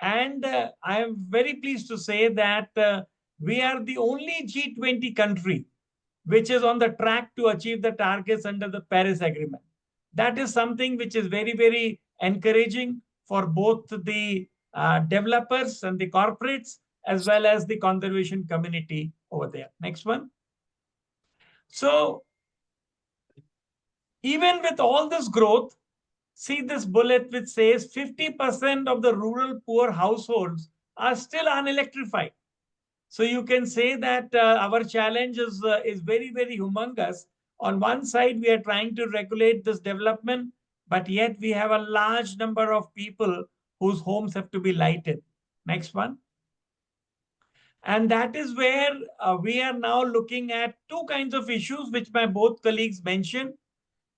And I am very pleased to say that we are the only G20 country which is on the track to achieve the targets under the Paris Agreement. That is something which is very, very encouraging for both the developers and the corporates, as well as the conservation community over there. Next one. So even with all this growth, see this bullet which says 50% of the rural poor households are still unelectrified. So you can say that our challenge is very, very humongous. On one side, we are trying to regulate this development, but yet we have a large number of people whose homes have to be lighted. Next one. And that is where we are now looking at two kinds of issues, which my both colleagues mentioned.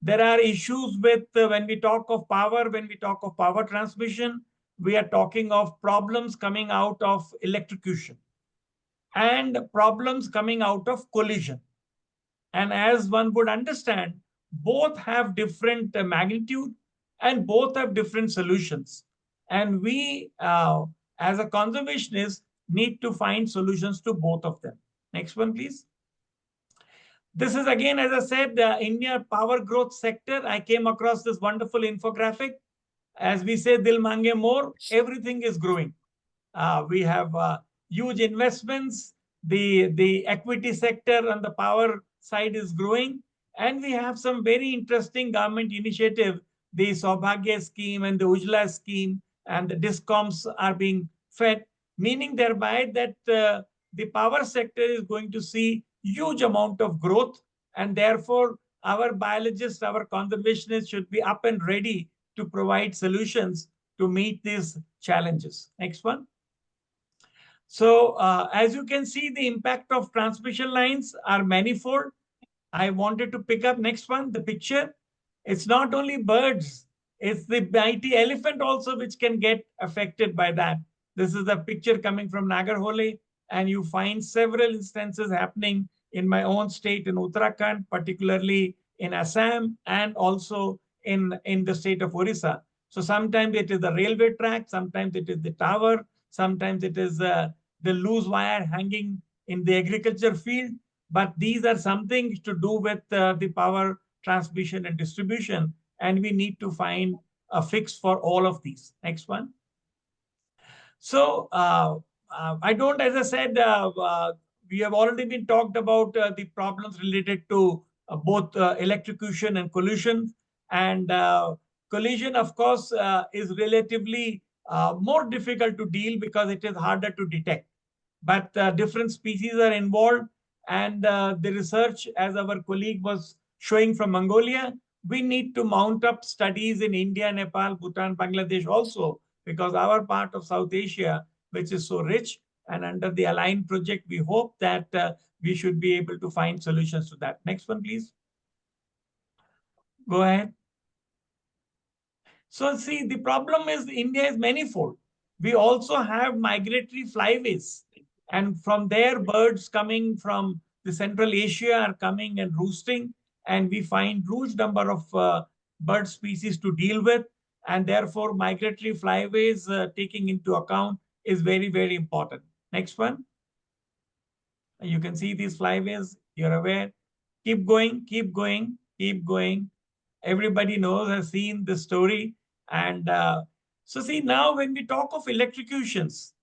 There are issues with when we talk of power transmission, we are talking of problems coming out of electrocution and problems coming out of collision. And as one would understand, both have different magnitude and both have different solutions. And we, as a conservationist, need to find solutions to both of them. Next one, please. This is again, as I said, the India power growth sector. I came across this wonderful infographic. As we say, Dil Mange More, everything is growing. We have huge investments. The equity sector on the power side is growing. And we have some very interesting government initiative, the Saubhagya scheme and the Ujla scheme, and the discoms are being fed, meaning thereby that the power sector is going to see huge amount of growth. And therefore, our biologists, our conservationists should be up and ready to provide solutions to meet these challenges. Next one. So as you can see, the impact of transmission lines are manifold. I wanted to pick up next one, the picture. It's not only birds, it's the mighty elephant also which can get affected by that. This is a picture coming from Nagarhole, and you find several instances happening in my own state in Uttarakhand, particularly in Assam, and also in the state of Orissa. So sometimes it is the railway track, sometimes it is the tower, sometimes it is the loose wire hanging in the agriculture field. But these are something to do with the power transmission and distribution, and we need to find a fix for all of these. Next one. So I don't, as I said, we have already been talked about the problems related to both electrocution and collision. And collision, of course, is relatively more difficult to deal because it is harder to detect. But different species are involved. And the research, as our colleague was showing from Mongolia, we need to mount up studies in India, Nepal, Bhutan, Bangladesh also, because our part of South Asia, which is so rich, and under the Align project, we hope that we should be able to find solutions to that. Next one, please. Go ahead. So see, the problem is India is manifold. We also have migratory flyways. And from there, birds coming from the Central Asia are coming and roosting. And we find huge number of bird species to deal with. And therefore, migratory flyways taking into account is very, very important. Next one. You can see these flyways. You're aware. Keep going, keep going, keep going. Everybody knows, has seen the story. And so see, now when we talk of electrocutions,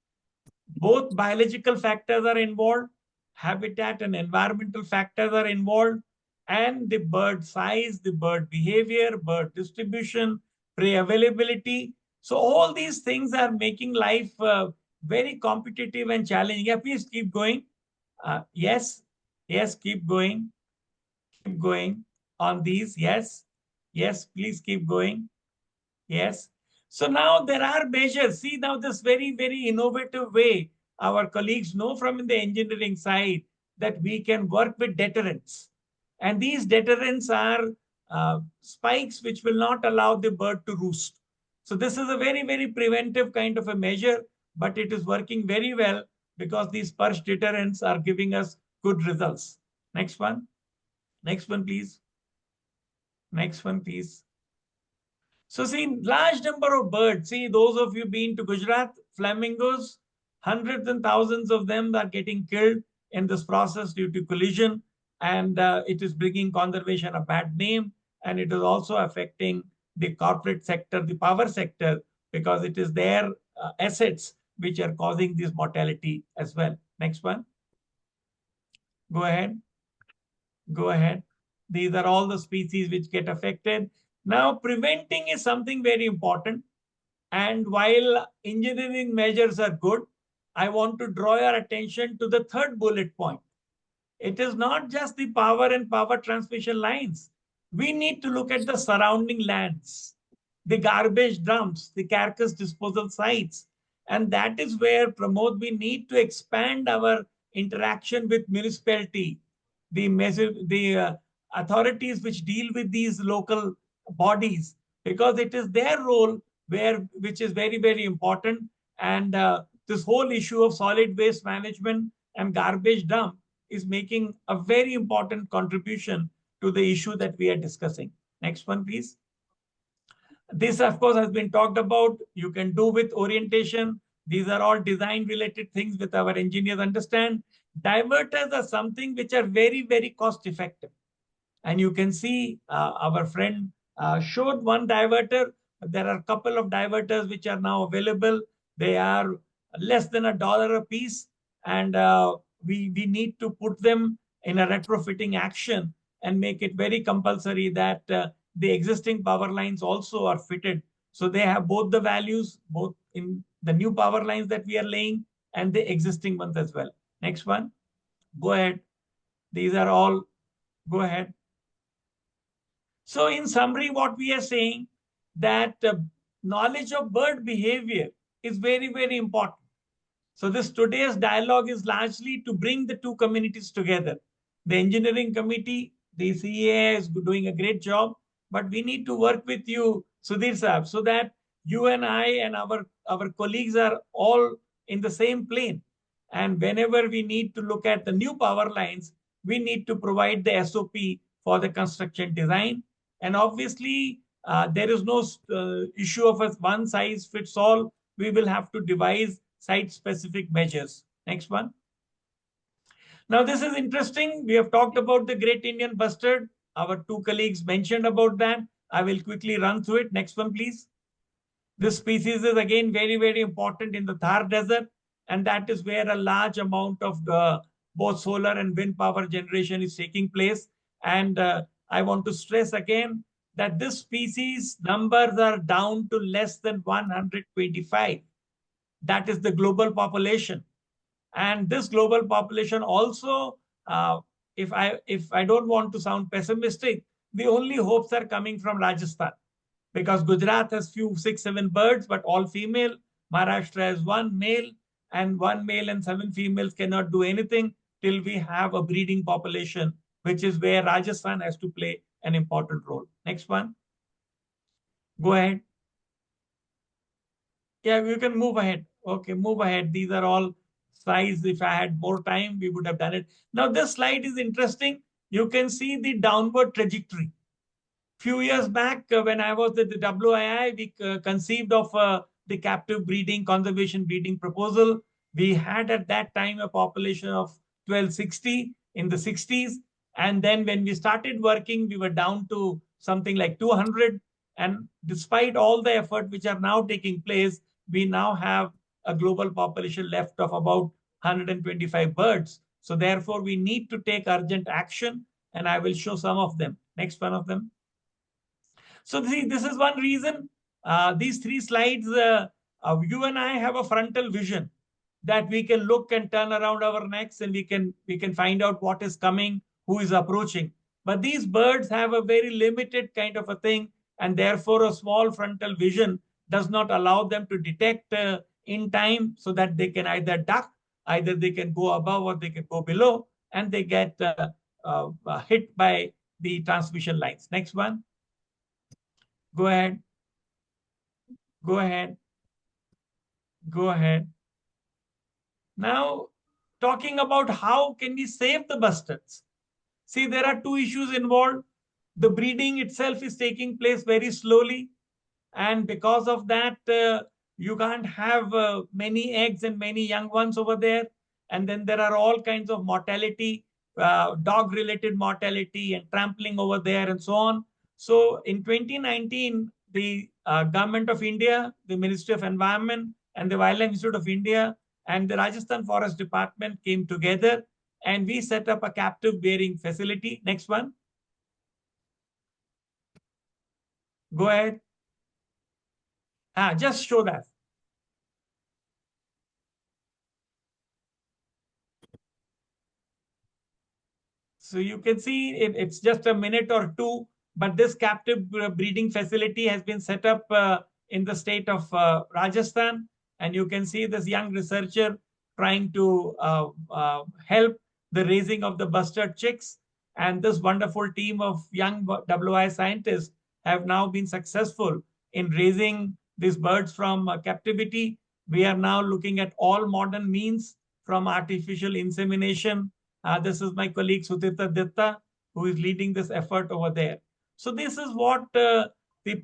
both biological factors are involved, habitat and environmental factors are involved, and the bird size, the bird behavior, bird distribution, prey availability. So all these things are making life very competitive and challenging. Yeah, please keep going. Yes, yes, keep going. Keep going on these. Yes, yes, please keep going. Yes. So now there are measures. See now this very, very innovative way our colleagues know from the engineering side that we can work with deterrents. And these deterrents are spikes which will not allow the bird to roost. So this is a very, very preventive kind of a measure, but it is working very well because these perch deterrents are giving us good results. Next one. Next one, please. Next one, please. So see, large number of birds. See, those of you been to Gujarat, flamingos, hundreds and thousands of them are getting killed in this process due to collision. And it is bringing conservation a bad name. And it is also affecting the corporate sector, the power sector, because it is their assets which are causing this mortality as well. Next one. Go ahead. Go ahead. These are all the species which get affected. Now, preventing is something very important. And while engineering measures are good, I want to draw your attention to the third bullet point. It is not just the power and power transmission lines. We need to look at the surrounding lands, the garbage dumps, the carcass disposal sites. And that is where, Pramod, we need to expand our interaction with municipality, the authorities which deal with these local bodies, because it is their role which is very, very important. And this whole issue of solid waste management and garbage dump is making a very important contribution to the issue that we are discussing. Next one, please. This, of course, has been talked about. You can do with orientation. These are all design-related things that our engineers understand. Diverters are something which are very, very cost-effective. And you can see our friend showed one diverter. There are a couple of diverters which are now available. They are less than $1 a piece. And we need to put them in a retrofitting action and make it very compulsory that the existing power lines also are fitted. So they have both the values, both in the new power lines that we are laying and the existing ones as well. Next one. Go ahead. These are all. Go ahead. So in summary, what we are saying that knowledge of bird behavior is very, very important. So this today's dialogue is largely to bring the two communities together. The engineering committee, the CEAI is doing a great job, but we need to work with you, Sudhir Saab, so that you and I and our colleagues are all in the same plane. And whenever we need to look at the new power lines, we need to provide the SOP for the construction design. And obviously, there is no issue of a one size fits all. We will have to devise site-specific measures. Next one. Now, this is interesting. We have talked about the Great Indian Bustard. Our two colleagues mentioned about that. I will quickly run through it. Next one, please. This species is again very, very important in the Thar Desert. And that is where a large amount of both solar and wind power generation is taking place. And I want to stress again that this species numbers are down to less than 125. That is the global population. And this global population also, if I don't want to sound pessimistic, the only hopes are coming from Rajasthan, because Gujarat has few 6-7 birds, but all female. Maharashtra has 1 male, and 1 male and 7 females cannot do anything till we have a breeding population, which is where Rajasthan has to play an important role. Next one. Go ahead. Yeah, you can move ahead. Okay, move ahead. These are all slides. If I had more time, we would have done it. Now, this slide is interesting. You can see the downward trajectory. Few years back, when I was at the WII, we conceived of the captive breeding, conservation breeding proposal. We had at that time a population of 1260 in the 60s. And then when we started working, we were down to something like 200. And despite all the effort which are now taking place, we now have a global population left of about 125 birds. So therefore, we need to take urgent action. And I will show some of them. Next one of them. So this is one reason. These 3 slides, you and I have a frontal vision that we can look and turn around our necks, and we can find out what is coming, who is approaching. But these birds have a very limited kind of a thing, and therefore a small frontal vision does not allow them to detect in time, so that they can either duck, either they can go above or they can go below, and they get hit by the transmission lines. Next one. Go ahead. Go ahead. Go ahead. Now, talking about how can we save the bustards. See, there are 2 issues involved. The breeding itself is taking place very slowly. And because of that, you can't have many eggs and many young ones over there. And then there are all kinds of mortality, dog-related mortality and trampling over there and so on. So in 2019, the Government of India, the Ministry of Environment and the Wildlife Institute of India and the Rajasthan Forest Department came together, and we set up a captive bearing facility. Next one. Go ahead. Just show that. So you can see it's just a minute or 2, but this captive breeding facility has been set up in the state of Rajasthan. And you can see this young researcher trying to help the raising of the bustard chicks. And this wonderful team of young WI scientists have now been successful in raising these birds from captivity. We are now looking at all modern means from artificial insemination. This is my colleague Sutirtha Ditta, who is leading this effort over there. So this is what the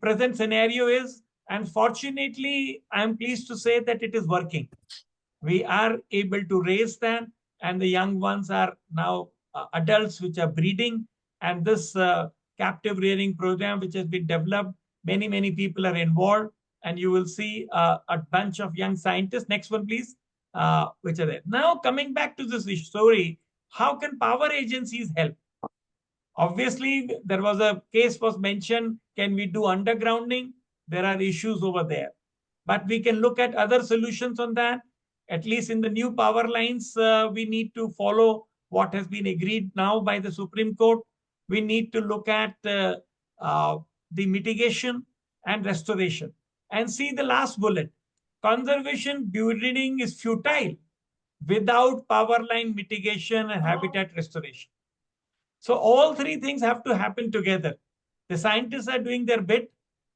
present scenario is. And fortunately, I'm pleased to say that it is working. We are able to raise them, and the young ones are now adults which are breeding. And this captive rearing program which has been developed, many people are involved, and you will see a bunch of young scientists. Next one, please, which are there. Now, coming back to this story, how can power agencies help? Obviously, there was a case was mentioned, can we do undergrounding? There are issues over there. But we can look at other solutions on that. At least in the new power lines, we need to follow what has been agreed now by the Supreme Court. We need to look at the mitigation and restoration. And see the last bullet. Conservation breeding is futile without power line mitigation and habitat restoration. So all three things have to happen together. The scientists are doing their bit,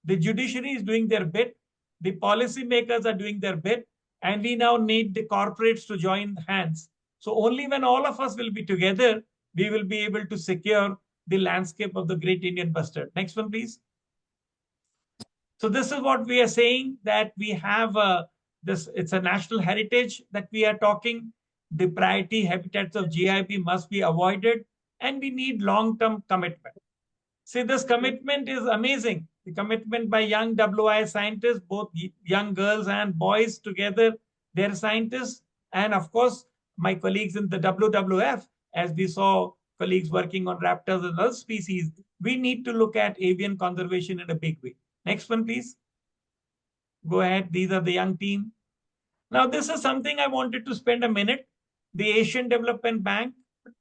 the judiciary is doing their bit, the policymakers are doing their bit, and we now need the corporates to join hands. So only when all of us will be together, we will be able to secure the landscape of the Great Indian Bustard. Next one, please. So this is what we are saying, that we have this, it's a national heritage that we are talking. The priority habitats of GIB must be avoided, and we need long-term commitment. See, this commitment is amazing. The commitment by young WI scientists, both young girls and boys together, they're scientists. And of course, my colleagues in the WWF, as we saw colleagues working on raptors and other species, we need to look at avian conservation in a big way. Next one, please. Go ahead. These are the young team. Now, this is something I wanted to spend a minute. The Asian Development Bank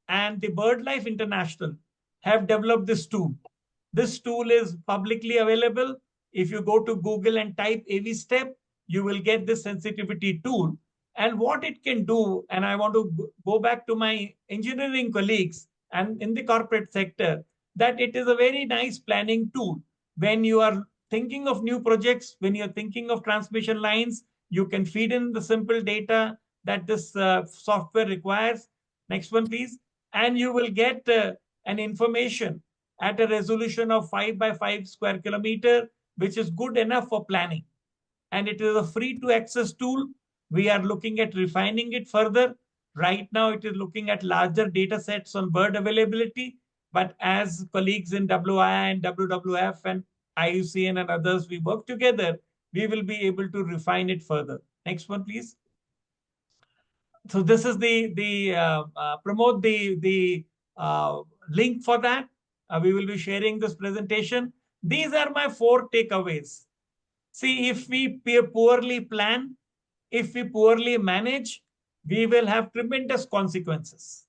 and the BirdLife International have developed this tool. This tool is publicly available. If you go to Google and type AVISTEP, you will get this sensitivity tool. And what it can do, and I want to go back to my engineering colleagues and in the corporate sector, that it is a very nice planning tool. When you are thinking of new projects, when you're thinking of transmission lines, you can feed in the simple data that this software requires. Next one, please. And you will get an information at a resolution of 5 by 5 square kilometer, which is good enough for planning. And it is a free to access tool. We are looking at refining it further. Right now, it is looking at larger data sets on bird availability. But as colleagues in WI and WWF and IUCN and others, we work together, we will be able to refine it further. Next one, please. So this is promote the link for that. We will be sharing this presentation. These are my 4 takeaways. See, if we poorly plan, if we poorly manage, we will have tremendous consequences.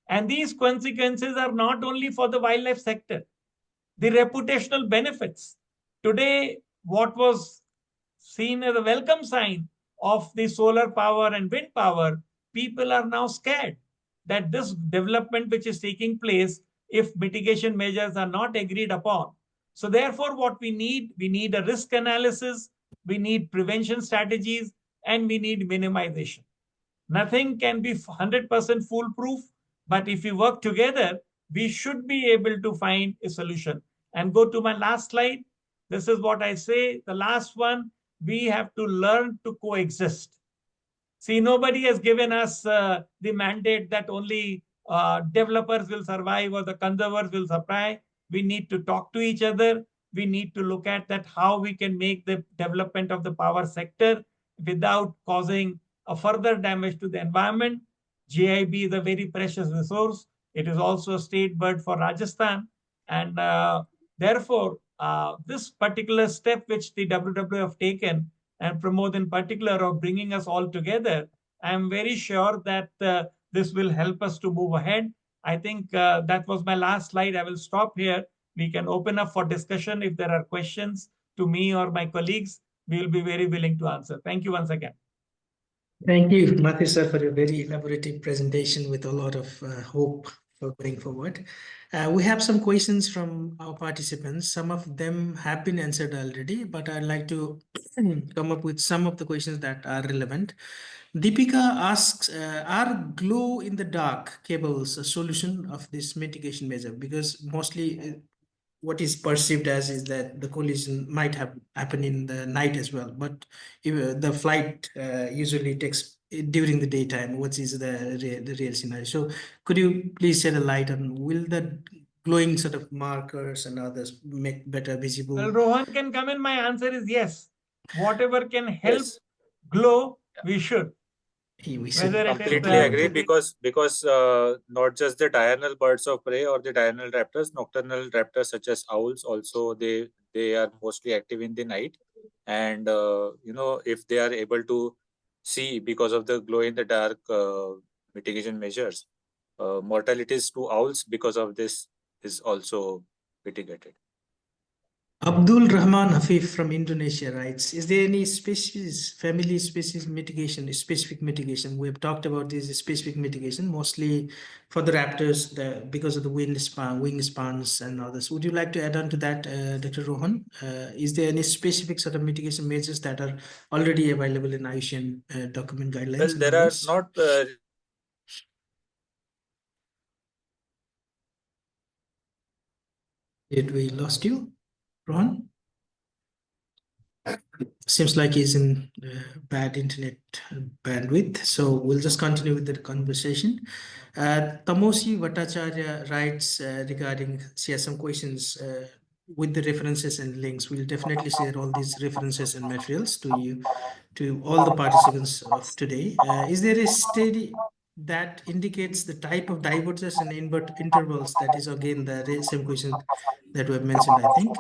And these consequences are not only for the wildlife sector, the reputational benefits. Today, what was seen as a welcome sign of the solar power and wind power, people are now scared that this development which is taking place, if mitigation measures are not agreed upon. So therefore, what we need a risk analysis, we need prevention strategies, and we need minimization. Nothing can be 100% foolproof, but if we work together, we should be able to find a solution. And go to my last slide. This is what I say. The last one, we have to learn to coexist. See, nobody has given us the mandate that only developers will survive or the conservers will supply. We need to talk to each other. We need to look at that how we can make the development of the power sector without causing a further damage to the environment. GIB is a very precious resource. It is also a state bird for Rajasthan. And therefore, this particular step which the WWF have taken, and Pramod in particular, of bringing us all together, I am very sure that this will help us to move ahead. I think that was my last slide. I will stop here. We can open up for discussion if there are questions to me or my colleagues. we will be very willing to answer. Thank you once again. Thank you, Matthew sir, for your very elaborative presentation with a lot of hope for going forward. We have some questions from our participants. Some of them have been answered already, but I'd like to come up with some of the questions that are relevant. Deepika asks, are glow in the dark cables a solution of this mitigation measure? Because mostly what is perceived as is that the collision might have happened in the night as well, but if, the flight usually takes during the daytime. What is the real scenario? So could you please shed a light on, will the glowing sort of markers and others make better visible? Well, Rohan can come in. My answer is yes. Whatever can help Yes. glow, we should. We Whether it is Completely agree, because not just the diurnal birds of prey or the diurnal raptors, nocturnal raptors such as owls also, they are mostly active in the night, and if they are able to see because of the glow in the dark mitigation measures, mortalities to owls because of this is also mitigated. Abdul Rahman Hafif from Indonesia writes, is there any family species mitigation, specific mitigation? We've talked about this specific mitigation, mostly for the raptors, because of the wingspans and others. Would you like to add on to that, Dr. Rohan? Is there any specific sort of mitigation measures that are already available in IUCN document guidelines? Well, there are not... Did we lost you, Rohan? Seems like he's in bad internet bandwidth, so we'll just continue with the conversation. Tamosi Bhattacharya writes regarding, she has some questions with the references and links. We'll definitely share all these references and materials to you, to all the participants of today. Is there a study that indicates the type of divergence and invert intervals? That is again the same question that we have mentioned, I think.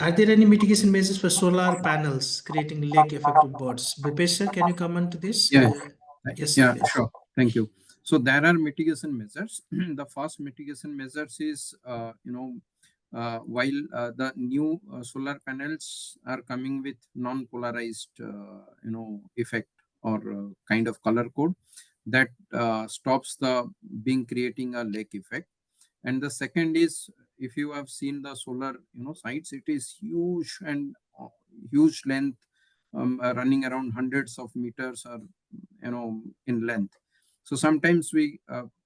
Are there any mitigation measures for solar panels creating lake effect of birds? Bhupesh sir, can you comment to this? Yes, yeah, please. sure. Thank you. So there are mitigation measures. The first mitigation measures is, while the new solar panels are coming with non-polarized, effect or kind of color code that stops the being creating a lake effect. And the second is, if you have seen the solar, sites, it is huge and huge length, running around hundreds of meters or, in length. So sometimes we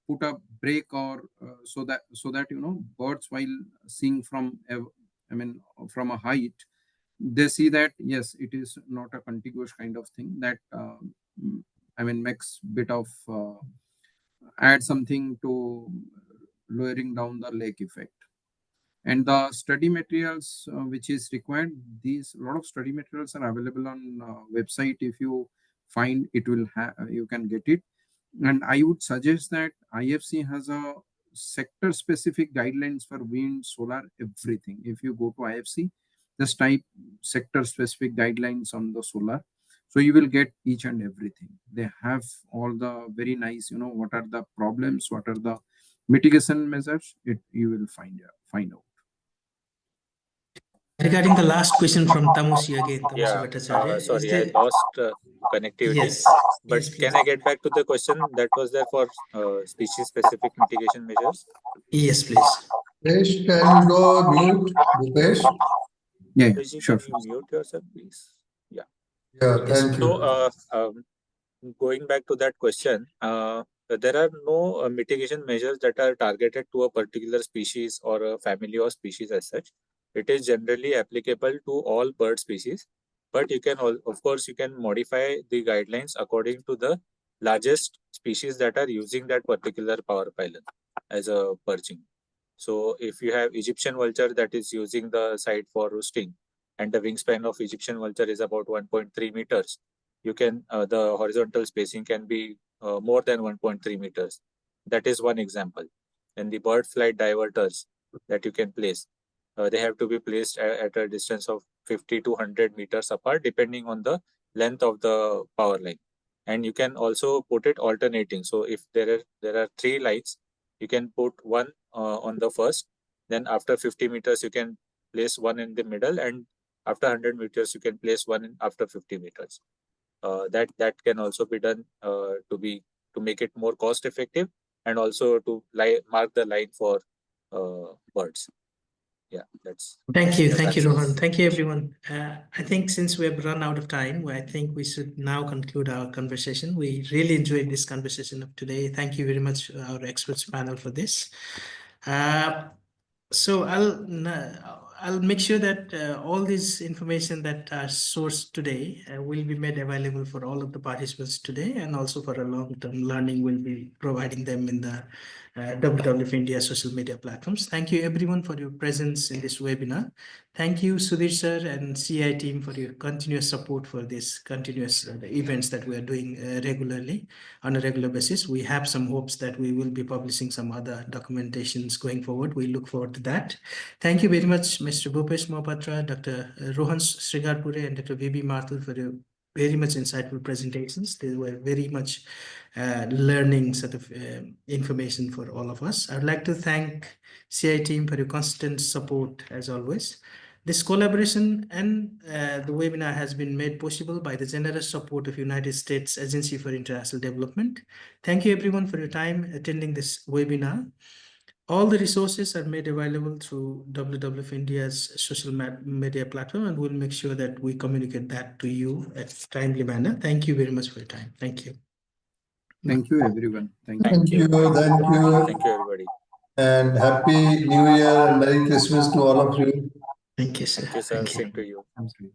put a break or so that birds while seeing from from a height, they see that yes, it is not a contiguous kind of thing that makes bit of add something to lowering down the lake effect. And the study materials which is required, these lot of study materials are available on website. If you find, it will have, you can get it. And I would suggest that IFC has a sector specific guidelines for wind, solar, everything. If you go to IFC, just type sector specific guidelines on the solar, so you will get each and everything. They have all the very nice, what are the problems, what are the mitigation measures, you will find out. Regarding the last question from Tamosi again, Yeah, Bhattacharya. sorry, I lost connectivity. Yes. But Yes, please. can I get back to the question that was there for species-specific mitigation measures? Yes, please. Bhupesh, can you go mute, Bhupesh? Yeah, Bhupesh, sure. can you mute yourself, please? Yeah. Yeah, thank you. So, going back to that question, there are no mitigation measures that are targeted to a particular species or a family of species as such. It is generally applicable to all bird species, but you can, of course, you can modify the guidelines according to the largest species that are using that particular power pylon as a perching. So if you have Egyptian vulture that is using the site for roosting, and the wingspan of Egyptian vulture is about 1.3 meters, you can the horizontal spacing can be more than 1.3 meters. That is one example. And the bird flight diverters that you can place, they have to be placed at a distance of 50 to 100 meters apart, depending on the length of the power line. And you can also put it alternating. So if there are 3 lines, you can put one on the first, then after 50 meters you can place one in the middle, and after 100 meters, you can place one after 50 meters. That can also be done to make it more cost effective, and also to mark the line for birds. Yeah, that's. Thank you, that's Rohan. Thank you, everyone. I think since we have run out of time, I think we should now conclude our conversation. We really enjoyed this conversation of today. Thank you very much, our experts panel, for this. So I'll make sure that all this information that are sourced today will be made available for all of the participants today, and also for a long-term learning, we'll be providing them in the WWF-India social media platforms. Thank you everyone for your presence in this webinar. Thank you, Sudhir sir and CEAI team, for your continuous support for this continuous events that we are doing regularly on a regular basis. We have some hopes that we will be publishing some other documentations going forward. We look forward to that. Thank you very much, Mr. Bhupesh Mohapatra, Dr. Rohan Srigarpure, and Dr. V.B. Mathur for your very much insightful presentations. They were very much learning sort of information for all of us. I'd like to thank CEAI team for your constant support as always. This collaboration and the webinar has been made possible by the generous support of United States Agency for International Development. Thank you everyone for your time attending this webinar. All the resources are made available through WWF India's social media platform, and we'll make sure that we communicate that to you at a timely manner. Thank you very much for your time. Thank you. Thank you, everyone. Thank you. Thank you. Thank you, everybody. And Happy New Year and Merry Christmas to all of you. Thank you, sir. Thank you, sir. Same to you. Thank you.